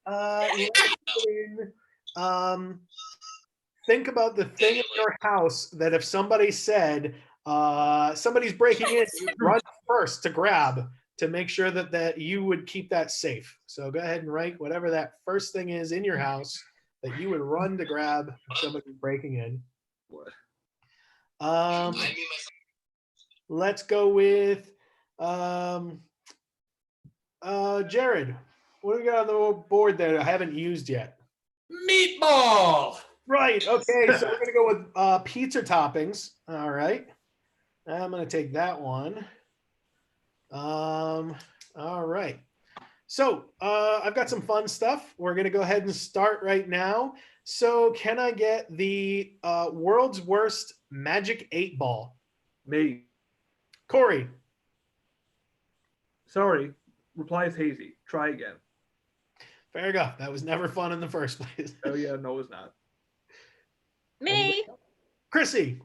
Think about the thing in your house that if somebody said somebody's breaking in, you'd run first to grab to make sure that you would keep that safe. So go ahead and write whatever that first thing is in your house that you would run to grab if somebody's breaking in. Let's go with Jared. What do we got on the board there I haven't used yet?
Meatball.
Right. Okay. So we're gonna go with pizza toppings. All right. I'm gonna take that one. All right. So I've got some fun stuff. We're gonna go ahead and start right now. So can I get the world's worst magic 8-ball?
Me.
Corey.
Sorry. Reply is hazy. Try again.
Fair enough. That was never fun in the first place.
Oh yeah, no, it's not.
Me.
Chrissy.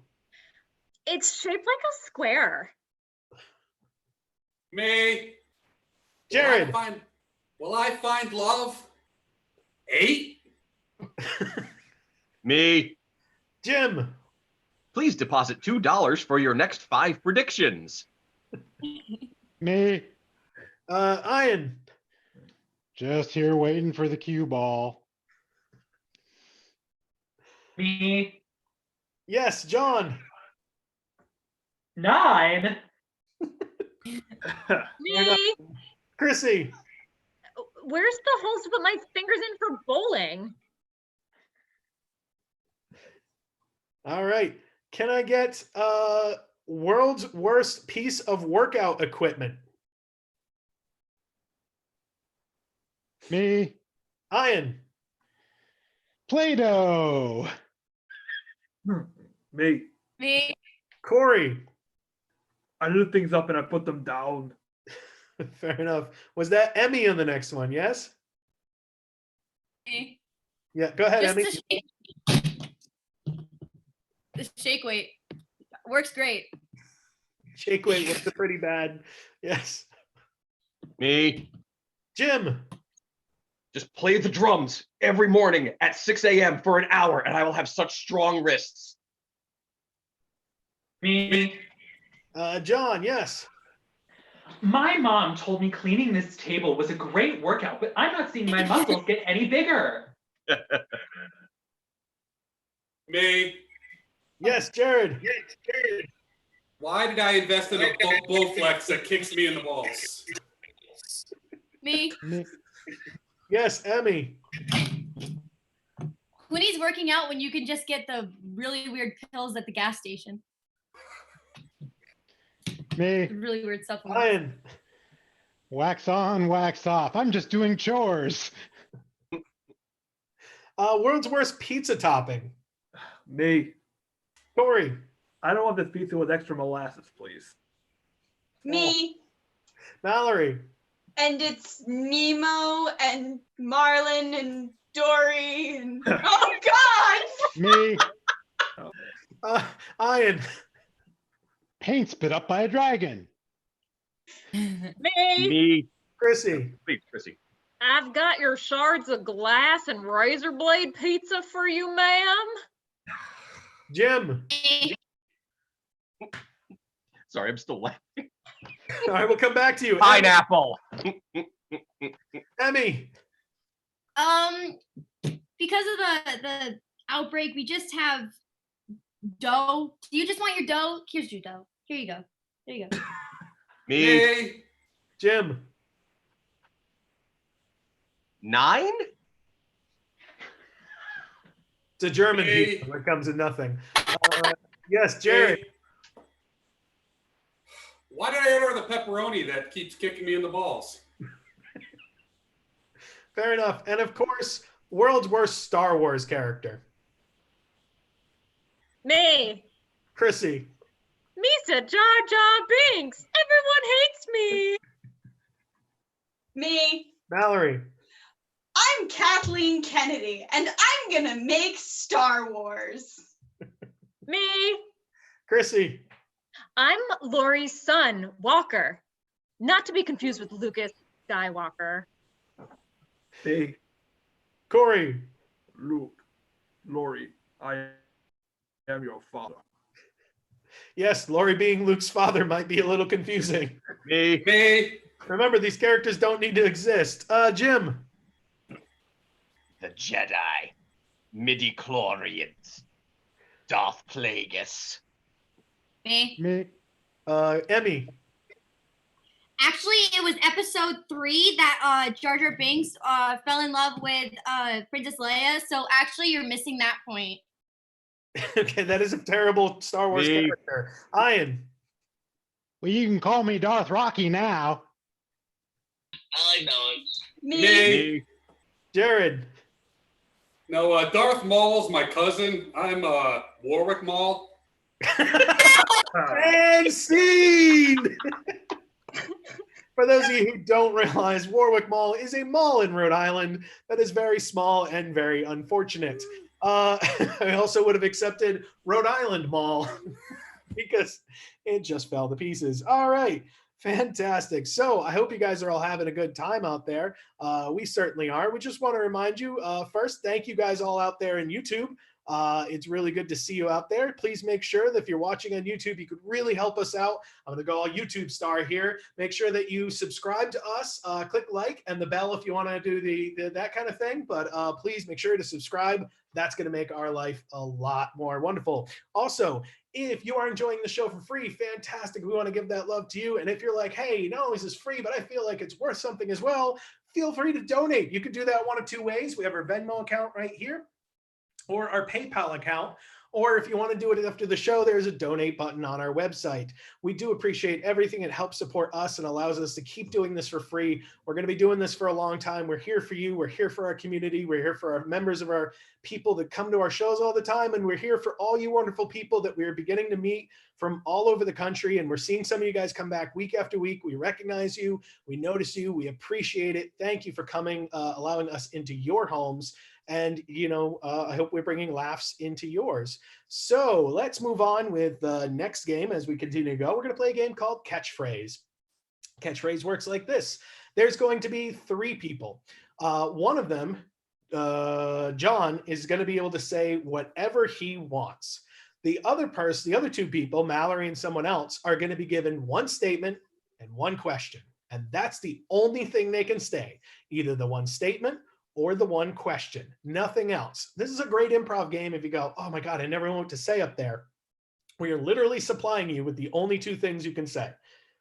It's shaped like a square.
Me.
Jared.
Will I find love? 8?
Me.
Jim.
Please deposit $2 for your next 5 predictions.
Me.
Ian.
Just here waiting for the cue ball.
Me.
Yes, John.
9.
Me.
Chrissy.
Where's the holes to put my fingers in for bowling?
All right. Can I get world's worst piece of workout equipment?
Me.
Ian.
Play-Doh.
Me.
Me.
Corey.
I lift things up and I put them down.
Fair enough. Was that Emmy on the next one? Yes?
Me.
Yeah, go ahead,
Just
Emmy.
the shake weight works great.
Shake weight was pretty bad. Yes.
Me.
Jim.
Just play the drums every morning at 6 a.m. for an hour, and I will have such strong wrists.
Me.
John, yes.
My mom told me cleaning this table was a great workout, but I'm not seeing my muscles get any bigger.
Me.
Yes, Jared.
Why did I invest in a Bowflex that kicks me in the balls?
Me.
Yes, Emmy.
Who needs working out when you can just get the really weird pills at the gas station?
Me.
Really weird stuff.
Ryan.
Wax on, wax off. I'm just doing chores.
World's worst pizza topping.
Me.
Corey.
I don't want this pizza with extra molasses, please.
Me.
Mallory.
And it's Nemo and Marlin and Dory and oh God!
Me.
Ian.
Paint spit up by a dragon.
Me.
Chrissy.
Please, Chrissy.
I've got your shards of glass and razor blade pizza for you, ma'am.
Jim.
Sorry, I'm still laughing.
All right, we'll come back to you.
Pineapple.
Emmy.
Because of the outbreak, we just have dough. Do you just want your dough? Here's your dough. Here you go. There you go.
Me.
Jim.
9?
It's a German pizza that comes in nothing. Yes, Jared.
Why did I order the pepperoni that keeps kicking me in the balls?
Fair enough. And of course, world's worst Star Wars character.
Me.
Chrissy.
Misa Jar Jar Binks. Everyone hates me.
Me.
Mallory.
I'm Kathleen Kennedy, and I'm gonna make Star Wars.
Me.
Chrissy.
I'm Lori's son, Walker. Not to be confused with Lucas Skywalker.
Hey.
Corey.
Luke. Lori. I am your father.
Yes, Lori being Luke's father might be a little confusing.
Me.
Remember, these characters don't need to exist. Jim.
The Jedi. Midi-chlorians. Darth Plagueis.
Me.
Emmy.
Actually, it was episode 3 that Jar Jar Binks fell in love with Princess Leia. So actually, you're missing that point.
Okay, that is a terrible Star Wars character. Ian.
Well, you can call me Darth Rocky now.
I like that one.
Me.
Jared.
No, Darth Maul's my cousin. I'm Warwick Maul.
And scene! For those of you who don't realize, Warwick Mall is a mall in Rhode Island that is very small and very unfortunate. I also would have accepted Rhode Island Mall because it just fell to pieces. All right, fantastic. So I hope you guys are all having a good time out there. We certainly are. We just want to remind you, first, thank you guys all out there in YouTube. It's really good to see you out there. Please make sure that if you're watching on YouTube, you could really help us out. I'm going to go all YouTube star here. Make sure that you subscribe to us, click like and the bell if you want to do the that kind of thing. But please make sure to subscribe. That's going to make our life a lot more wonderful. Also, if you are enjoying the show for free, fantastic. We want to give that love to you. And if you're like, hey, not only is this free, but I feel like it's worth something as well, feel free to donate. You can do that one of two ways. We have our Venmo account right here, or our PayPal account, or if you want to do it after the show, there's a donate button on our website. We do appreciate everything. It helps support us and allows us to keep doing this for free. We're going to be doing this for a long time. We're here for you. We're here for our community. We're here for our members of our people that come to our shows all the time. And we're here for all you wonderful people that we're beginning to meet from all over the country. And we're seeing some of you guys come back week after week. We recognize you. We notice you. We appreciate it. Thank you for coming, allowing us into your homes. And, you know, I hope we're bringing laughs into yours. So let's move on with the next game as we continue to go. We're going to play a game called Catchphrase. Catchphrase works like this. There's going to be 3 people. One of them, John, is going to be able to say whatever he wants. The other 2 people, Mallory and someone else, are going to be given one statement and one question. And that's the only thing they can say, either the one statement or the one question, nothing else. This is a great improv game if you go, oh my God, I never know what to say up there. We are literally supplying you with the only 2 things you can say.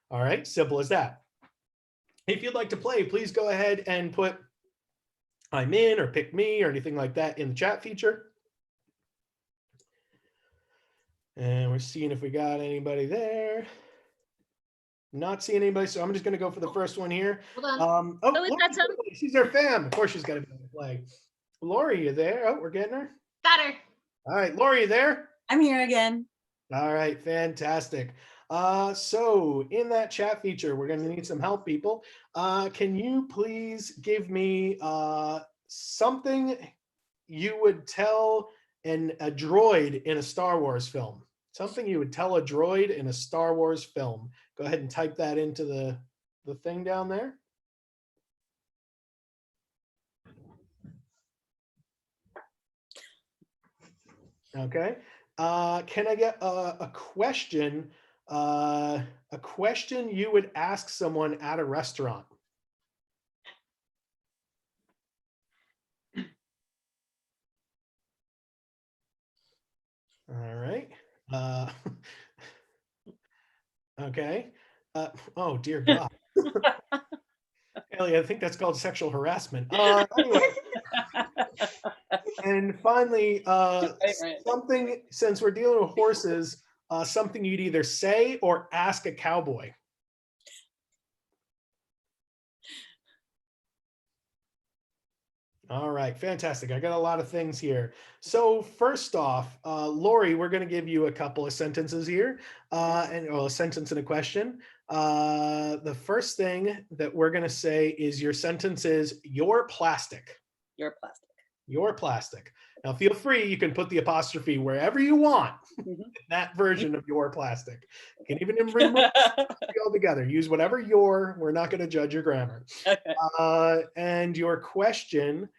All right, simple as that. If you'd like to play, please go ahead and put I'm in or pick me or anything like that in the chat feature. And we're seeing if we got anybody there. Not seeing anybody, so I'm just gonna go for the first one here.
Hold on.
Oh,
Lily's got some.
she's our fam. Of course she's gotta be on the play. Lori, you there? Oh, we're getting her.
Got her.
All right, Lori, you there?
I'm here again.
All right, fantastic. So in that chat feature, we're gonna need some help, people. Can you please give me something you would tell a droid in a Star Wars film? Something you would tell a droid in a Star Wars film. Go ahead and type that into the thing down there. Okay. Can I get a question? A question you would ask someone at a restaurant. All right. Okay. Oh dear God. Ellie, I think that's called sexual harassment. Anyway. And finally, something, since we're dealing with horses, something you'd either say or ask a cowboy. All right, fantastic. I got a lot of things here. So first off, Lori, we're going to give you a couple of sentences here, and a sentence and a question. The first thing that we're going to say is your sentence is, "You're plastic."
You're plastic.
You're plastic. Now feel free, you can put the apostrophe wherever you want in that version of "your plastic." You can even remove all together. Use whatever we're not going to judge your grammar. Okay. And your question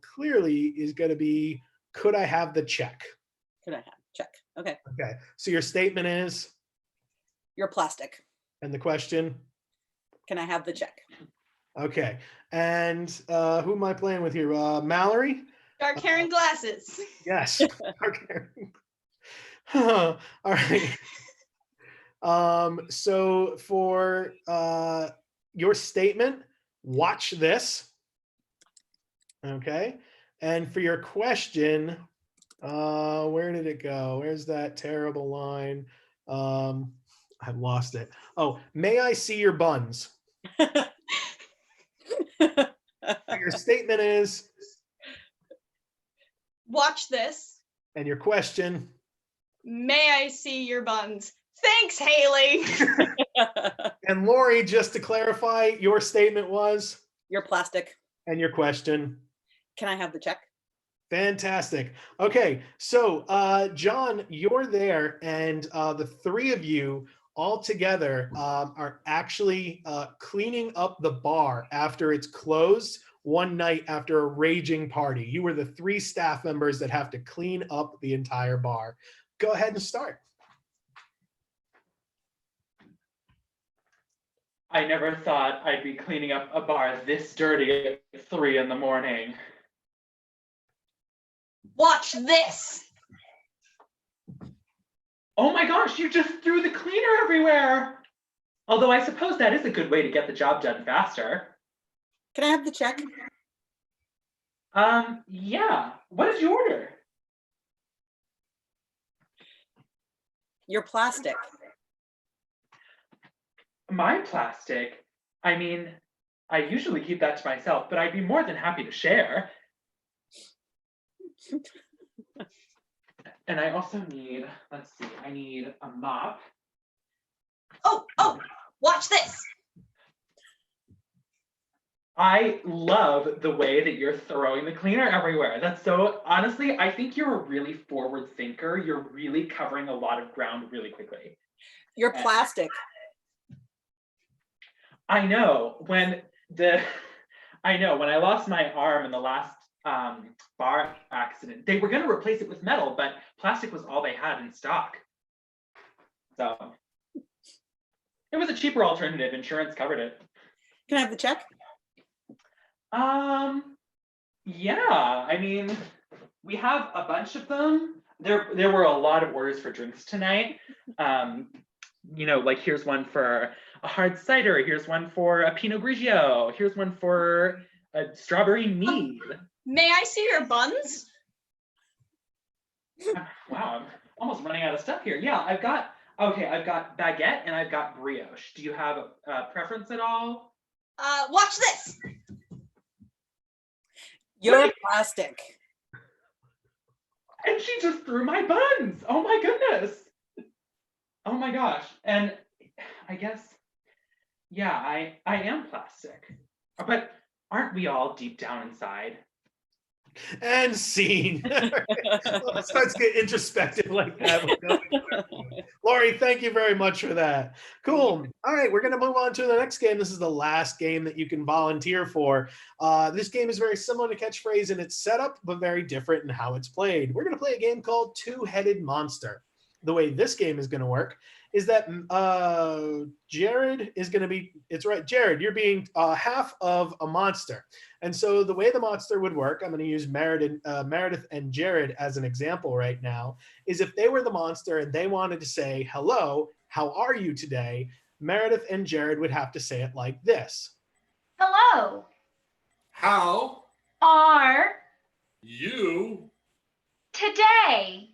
clearly is going to be, could I have the check?
Could I have check? Okay.
Okay. So your statement is?
You're plastic.
And the question?
Can I have the check? Okay.
And who am I playing with here? Mallory?
Dark hair and glasses.
Yes. Dark hair. All right. So for your statement, watch this. Okay. And for your question, where did it go? Where's that terrible line? I've lost it. Oh, may I see your buns? Your statement is?
Watch this.
And your question?
May I see your buns? Thanks, Haley.
And Lori, just to clarify, your statement was?
You're plastic.
And your question?
Can I have the check?
Fantastic. Okay, so John, you're there, and the three of you all together are actually cleaning up the bar after it's closed one night after a raging party. You were the 3 staff members that have to clean up the entire bar. Go ahead and start.
I never thought I'd be cleaning up a bar this dirty at 3 in the morning.
Watch this.
Oh my gosh, you just threw the cleaner everywhere. Although I suppose that is a good way to get the job done faster.
Can I have the check?
Yeah. What did you order?
You're plastic.
My plastic? I mean, I usually keep that to myself, but I'd be more than happy to share. And I also need, let's see, I need a mop.
Oh, watch this.
I love the way that you're throwing the cleaner everywhere. That's so, honestly, I think you're a really forward thinker. You're really covering a lot of ground really quickly.
You're plastic.
I know when I lost my arm in the last bar accident, they were going to replace it with metal, but plastic was all they had in stock. So it was a cheaper alternative. Insurance covered it.
Can I have the check?
Yeah, I mean, we have a bunch of them. There were a lot of orders for drinks tonight. You know, like here's one for a hard cider, here's one for a Pinot Grigio, here's one for a strawberry mead.
May I see your buns?
Wow, I'm almost running out of stuff here. Yeah, I've got Okay, I've got baguette and I've got brioche. Do you have a preference at all?
Watch this.
You're plastic.
And she just threw my buns. Oh my goodness. Oh my gosh. And I guess, yeah, I am plastic. But aren't we all deep down inside?
And scene. Well, it starts to get introspective like that. Lori, thank you very much for that. Cool. All right, we're going to move on to the next game. This is the last game that you can volunteer for. This game is very similar to Catchphrase in its setup, but very different in how it's played. We're going to play a game called Two-Headed Monster. The way this game is going to work is that Jared is going to be, it's right, Jared, you're being half of a monster. And so the way the monster would work, I'm going to use Meredith and Jared as an example right now, is if they were the monster and they wanted to say, hello, how are you today? Meredith and Jared would have to say it like this.
Hello.
How
Are
you
today?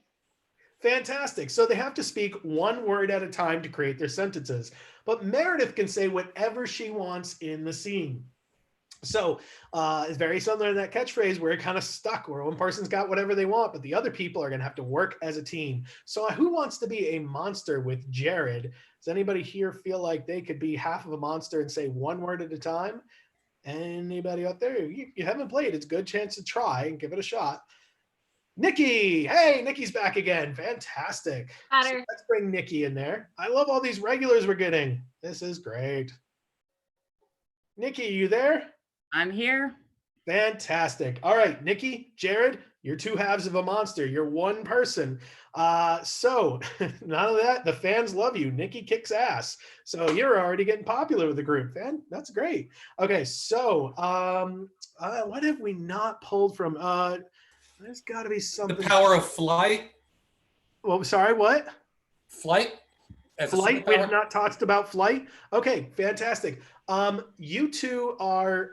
Fantastic. So they have to speak one word at a time to create their sentences. But Meredith can say whatever she wants in the scene. So it's very similar to that Catchphrase where it kind of stuck, where one person's got whatever they want, but the other people are going to have to work as a team. So who wants to be a monster with Jared? Does anybody here feel like they could be half of a monster and say one word at a time? Anybody out there? You haven't played. It's a good chance to try and give it a shot. Nikki, hey, Nikki's back again. Fantastic. So let's bring Nikki in there. I love all these regulars we're getting. This is great. Nikki, you there?
I'm here.
Fantastic. All right, Nikki, Jared, you're two halves of a monster. You're one person. So none of that. The fans love you. Nikki kicks ass. So you're already getting popular with the group, fan. That's great. Okay, so what have we not pulled from? There's got to be something.
The power of flight.
Well, sorry, what?
Flight.
Flight. We have not talked about flight. Okay, fantastic. You two are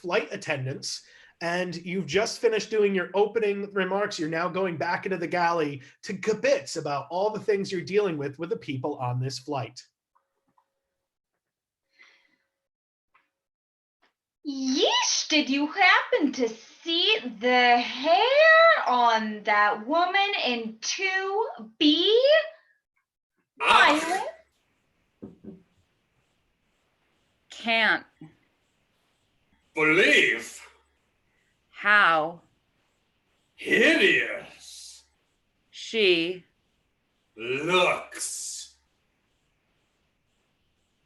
flight attendants, and you've just finished doing your opening remarks. You're now going back into the galley to kibitz about all the things you're dealing with the people on this flight.
Yeesh, did you happen to see the hair on that woman in 2B? Violet?
Can't
believe
how
hideous
she
looks.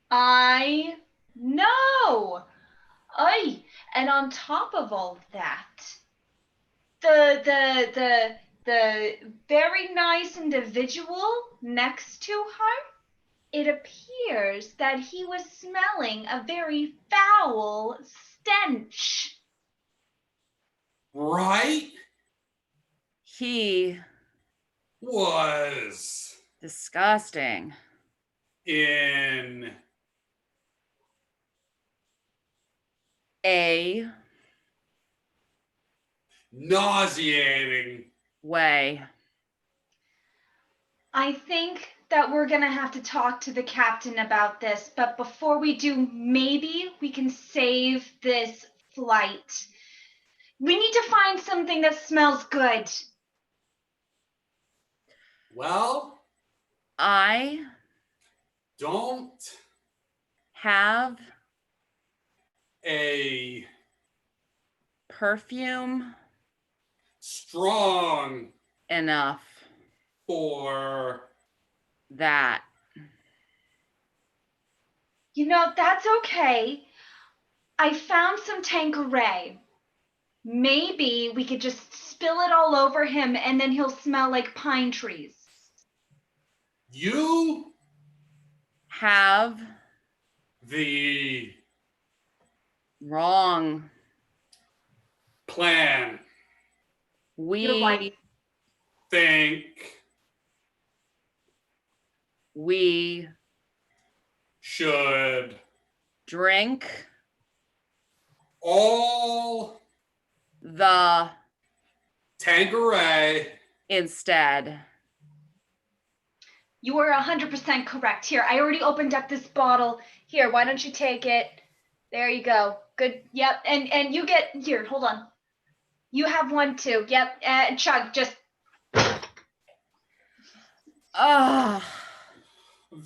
I know. Ay, and on top of all that, the very nice individual next to her, it appears that he was smelling a very foul stench.
Right?
He
was
disgusting.
In
a
nauseating
way.
I think that we're gonna have to talk to the captain about this, but before we do, maybe we can save this flight. We need to find something that smells good.
Well,
I
don't
have
a
perfume
strong
enough
for
that.
You know, that's okay. I found some Tanqueray. Maybe we could just spill it all over him and then he'll smell like pine trees.
You
have
the
wrong
plan.
We
think
we
should
drink
all
the
Tanqueray
instead.
You are 100% correct. Here, I already opened up this bottle. Here, why don't you take it? There you go. Good. Yep. And you get here. Hold on. You have one too. Yep. Chug. Just.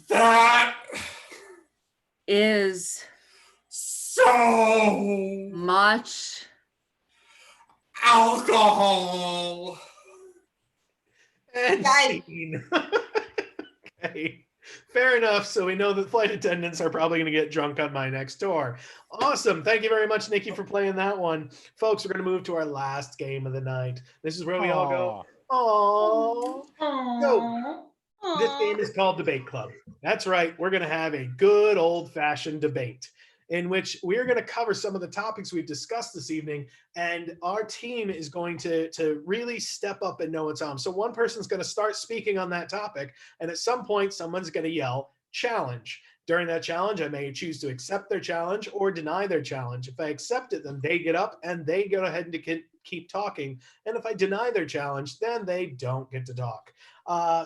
That
is
so
much
alcohol.
And
Guys.
scene. Okay. Fair enough. So we know that flight attendants are probably going to get drunk on my next tour. Awesome. Thank you very much, Nikki, for playing that one. Folks, we're going to move to our last game of the night. This is where we all go, aww. So, this game is called Debate Club. That's right. We're going to have a good old-fashioned debate in which we're going to cover some of the topics we've discussed this evening, and our team is going to really step up and know its own. So one person's going to start speaking on that topic, and at some point, someone's going to yell, challenge. During that challenge, I may choose to accept their challenge or deny their challenge. If I accept it, then they get up and they go ahead and keep talking. And if I deny their challenge, then they don't get to talk.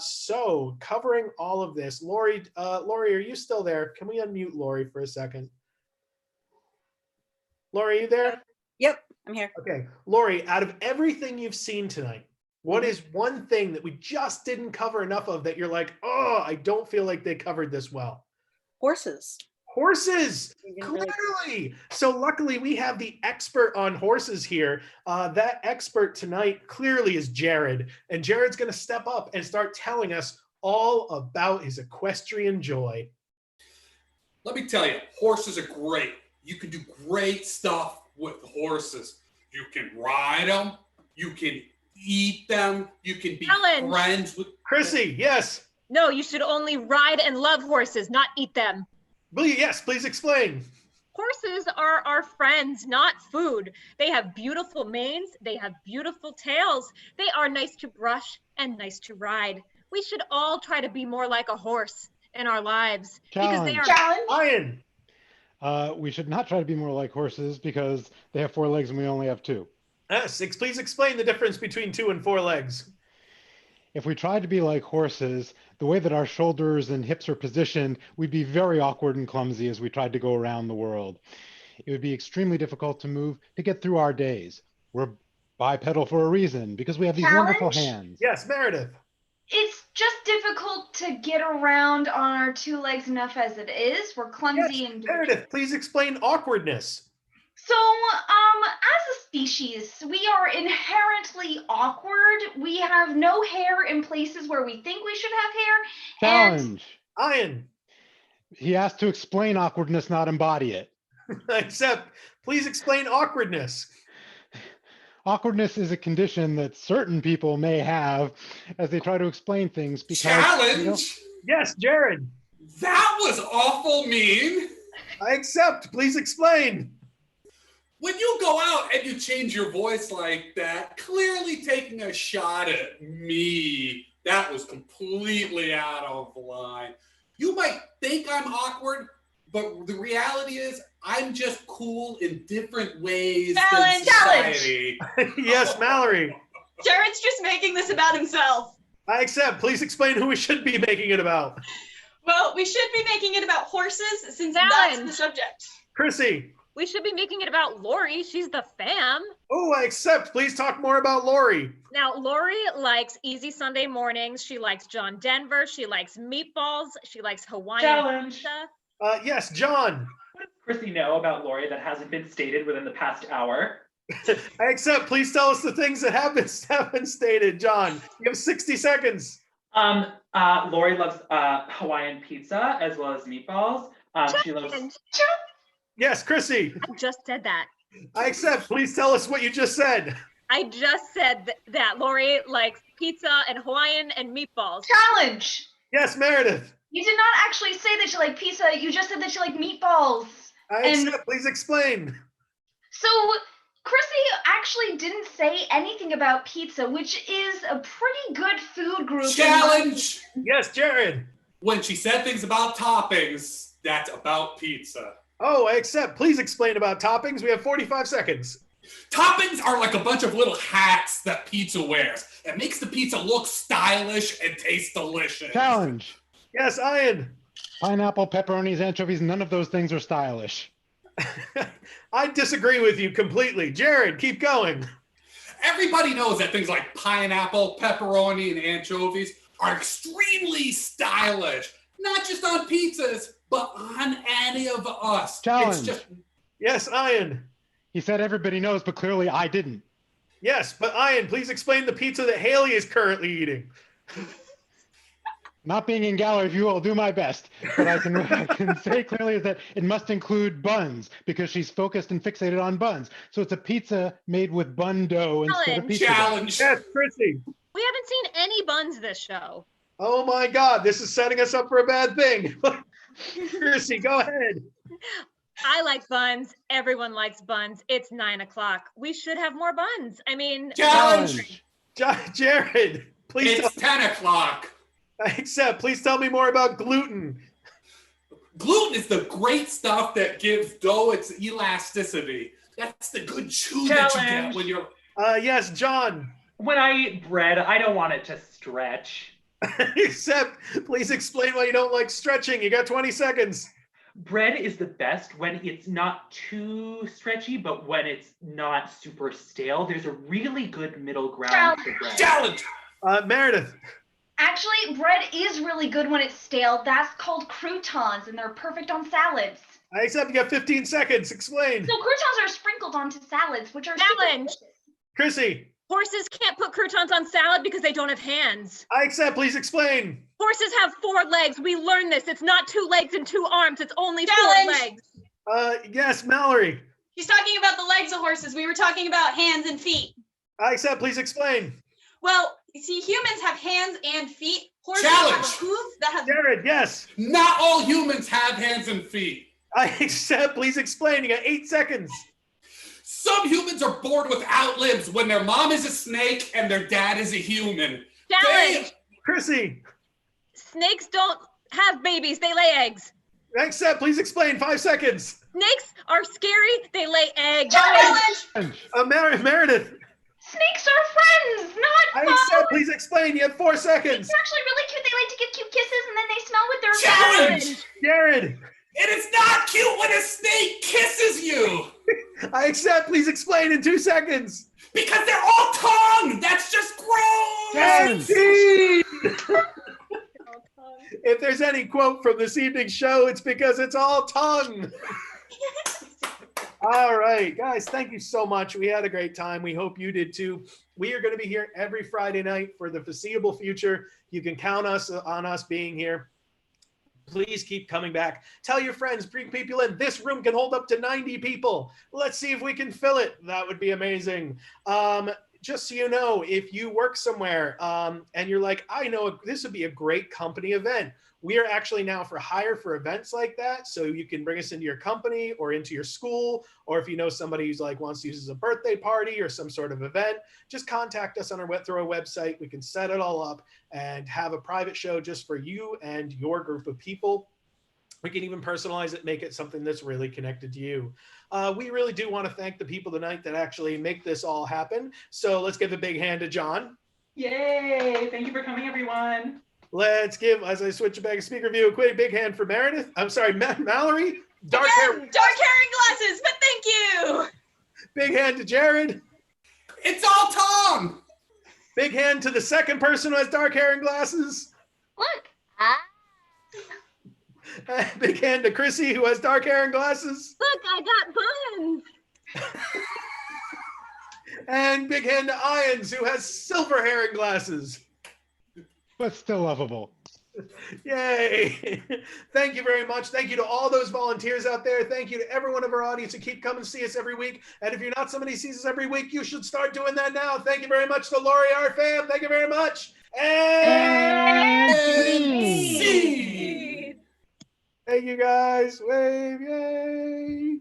So covering all of this, Lori, are you still there? Can we unmute Lori for a second? Lori, are you there?
Yep, I'm here.
Okay. Lori, out of everything you've seen tonight, what is one thing that we just didn't cover enough of that you're like, oh, I don't feel like they covered this well?
Horses.
Horses, clearly. So luckily we have the expert on horses here. That expert tonight clearly is Jared. And Jared's going to step up and start telling us all about his equestrian joy.
Let me tell you, horses are great. You can do great stuff with horses. You can ride them. You can eat them. You can be friends with.
Chrissy, yes.
No, you should only ride and love horses, not eat them.
Yes, please explain.
Horses are our friends, not food. They have beautiful manes. They have beautiful tails. They are nice to brush and nice to ride. We should all try to be more like a horse in our lives. Because they are.
Ian.
We should not try to be more like horses because they have 4 legs and we only have 2.
Yes, please explain the difference between 2 and 4 legs.
If we tried to be like horses, the way that our shoulders and hips are positioned, we'd be very awkward and clumsy as we tried to go around the world. It would be extremely difficult to move to get through our days. We're bipedal for a reason because we have these wonderful hands.
Yes, Meredith.
It's just difficult to get around on our 2 legs enough as it is. We're clumsy and.
Meredith, please explain awkwardness.
So, as a species, we are inherently awkward. We have no hair in places where we think we should have hair.
Challenge.
Ian.
He asked to explain awkwardness, not embody it.
Except, please explain awkwardness.
Awkwardness is a condition that certain people may have as they try to explain things because.
Challenge?
Yes, Jared.
That was awful mean.
I accept. Please explain.
When you go out and you change your voice like that, clearly taking a shot at me, that was completely out of line. You might think I'm awkward, but the reality is I'm just cool in different ways than society.
Yes, Mallory.
Jared's just making this about himself.
I accept. Please explain who we should be making it about.
Well, we should be making it about horses since that's the subject.
Chrissy.
We should be making it about Lori. She's the fam.
Oh, I accept. Please talk more about Lori.
Now, Lori likes easy Sunday mornings. She likes John Denver. She likes meatballs. She likes Hawaiian pizza.
Yes, John.
What does Chrissy know about Lori that hasn't been stated within the past hour?
I accept. Please tell us the things that have been stated, John. You have 60 seconds.
Lori loves Hawaiian pizza as well as meatballs. She loves.
Yes, Chrissy.
I just said that.
I accept. Please tell us what you just said.
I just said that Lori likes pizza and Hawaiian and meatballs.
Challenge.
Yes, Meredith.
You did not actually say that you like pizza. You just said that you like meatballs.
I accept. Please explain.
So Chrissy actually didn't say anything about pizza, which is a pretty good food group.
Challenge.
Yes, Jared.
When she said things about toppings, that's about pizza.
Oh, I accept. Please explain about toppings. We have 45 seconds.
Toppings are like a bunch of little hats that pizza wears. It makes the pizza look stylish and taste delicious.
Challenge.
Yes, Ian.
Pineapple, pepperonis, anchovies, none of those things are stylish.
I disagree with you completely. Jared, keep going.
Everybody knows that things like pineapple, pepperoni, and anchovies are extremely stylish. Not just on pizzas, but on any of us.
Challenge.
It's just...
Yes, Ian.
He said everybody knows, but clearly I didn't.
Yes, but Ian, please explain the pizza that Haley is currently eating.
Not being in gallery view, I'll do my best. But I can say clearly is that it must include buns because she's focused and fixated on buns. So it's a pizza made with bun dough instead of pizza dough.
Challenge.
Yes, Chrissy.
We haven't seen any buns this show.
Oh my God, this is setting us up for a bad thing. Chrissy, go ahead.
I like buns. Everyone likes buns. It's 9 o'clock. We should have more buns. I mean,
Challenge.
Jared, please.
It's 10 o'clock.
Except, please tell me more about gluten.
Gluten is the great stuff that gives dough its elasticity. That's the good chew that you get when you're...
Yes, John.
When I eat bread, I don't want it to stretch.
Except, please explain why you don't like stretching. You got 20 seconds.
Bread is the best when it's not too stretchy, but when it's not super stale. There's a really good middle ground for bread.
Challenge!
Meredith.
Actually, bread is really good when it's stale. That's called croutons, and they're perfect on salads.
Except you got 15 seconds. Explain.
So croutons are sprinkled onto salads, which are
challenge.
Chrissy.
Horses can't put croutons on salad because they don't have hands.
I accept. Please explain.
Horses have 4 legs. We learned this. It's not 2 legs and 2 arms. It's only
Challenge.
4 legs.
Yes, Mallory.
He's talking about the legs of horses. We were talking about hands and feet.
I accept. Please explain.
Well, you see, humans have hands and feet. Horses
Challenge.
have a hoof that has...
Jared, yes.
Not all humans have hands and feet.
I accept. Please explain. You got 8 seconds.
Some humans are born without limbs when their mom is a snake and their dad is a human.
Challenge.
Chrissy.
Snakes don't have babies. They lay eggs.
I accept. Please explain. 5 seconds.
Snakes are scary. They lay eggs.
Challenge.
Meredith.
Snakes are friends, not
I
foes.
accept. Please explain. You have 4 seconds.
They're actually really cute. They like to give cute kisses, and then they smell with their
Challenge.
Jared.
It is not cute when a snake kisses you.
I accept. Please explain in 2 seconds.
Because they're all tongue. That's just gross.
If there's any quote from this evening's show, it's because it's all tongue. All right, guys, thank you so much. We had a great time. We hope you did too. We are going to be here every Friday night for the foreseeable future. You can count on us being here. Please keep coming back. Tell your friends, bring people in. This room can hold up to 90 people. Let's see if we can fill it. That would be amazing. Just so you know, if you work somewhere and you're like, I know this would be a great company event. We are actually now for hire for events like that. So you can bring us into your company or into your school, or if you know somebody who's like wants to use as a birthday party or some sort of event, just contact us on through our website. We can set it all up and have a private show just for you and your group of people. We can even personalize it, make it something that's really connected to you. We really do want to thank the people tonight that actually make this all happen. So let's give a big hand to John.
Yay! Thank you for coming, everyone.
Let's give, as I switch it back to speaker view, a quick big hand for Meredith. I'm sorry, Mallory. Dark hair and
glasses, but thank you.
Big hand to Jared.
It's all Tom.
Big hand to the second person who has dark hair and glasses.
Look.
Big hand to Chrissy who has dark hair and glasses.
Look, I got buns.
And big hand to Ians who has silver hair and glasses.
But still lovable.
Yay. Thank you very much. Thank you to all those volunteers out there. Thank you to everyone of our audience who keep coming to see us every week. And if you're not somebody who sees us every week, you should start doing that now. Thank you very much to Lori, our fam. Thank you very much. And see. Thank you guys. Wave, yay.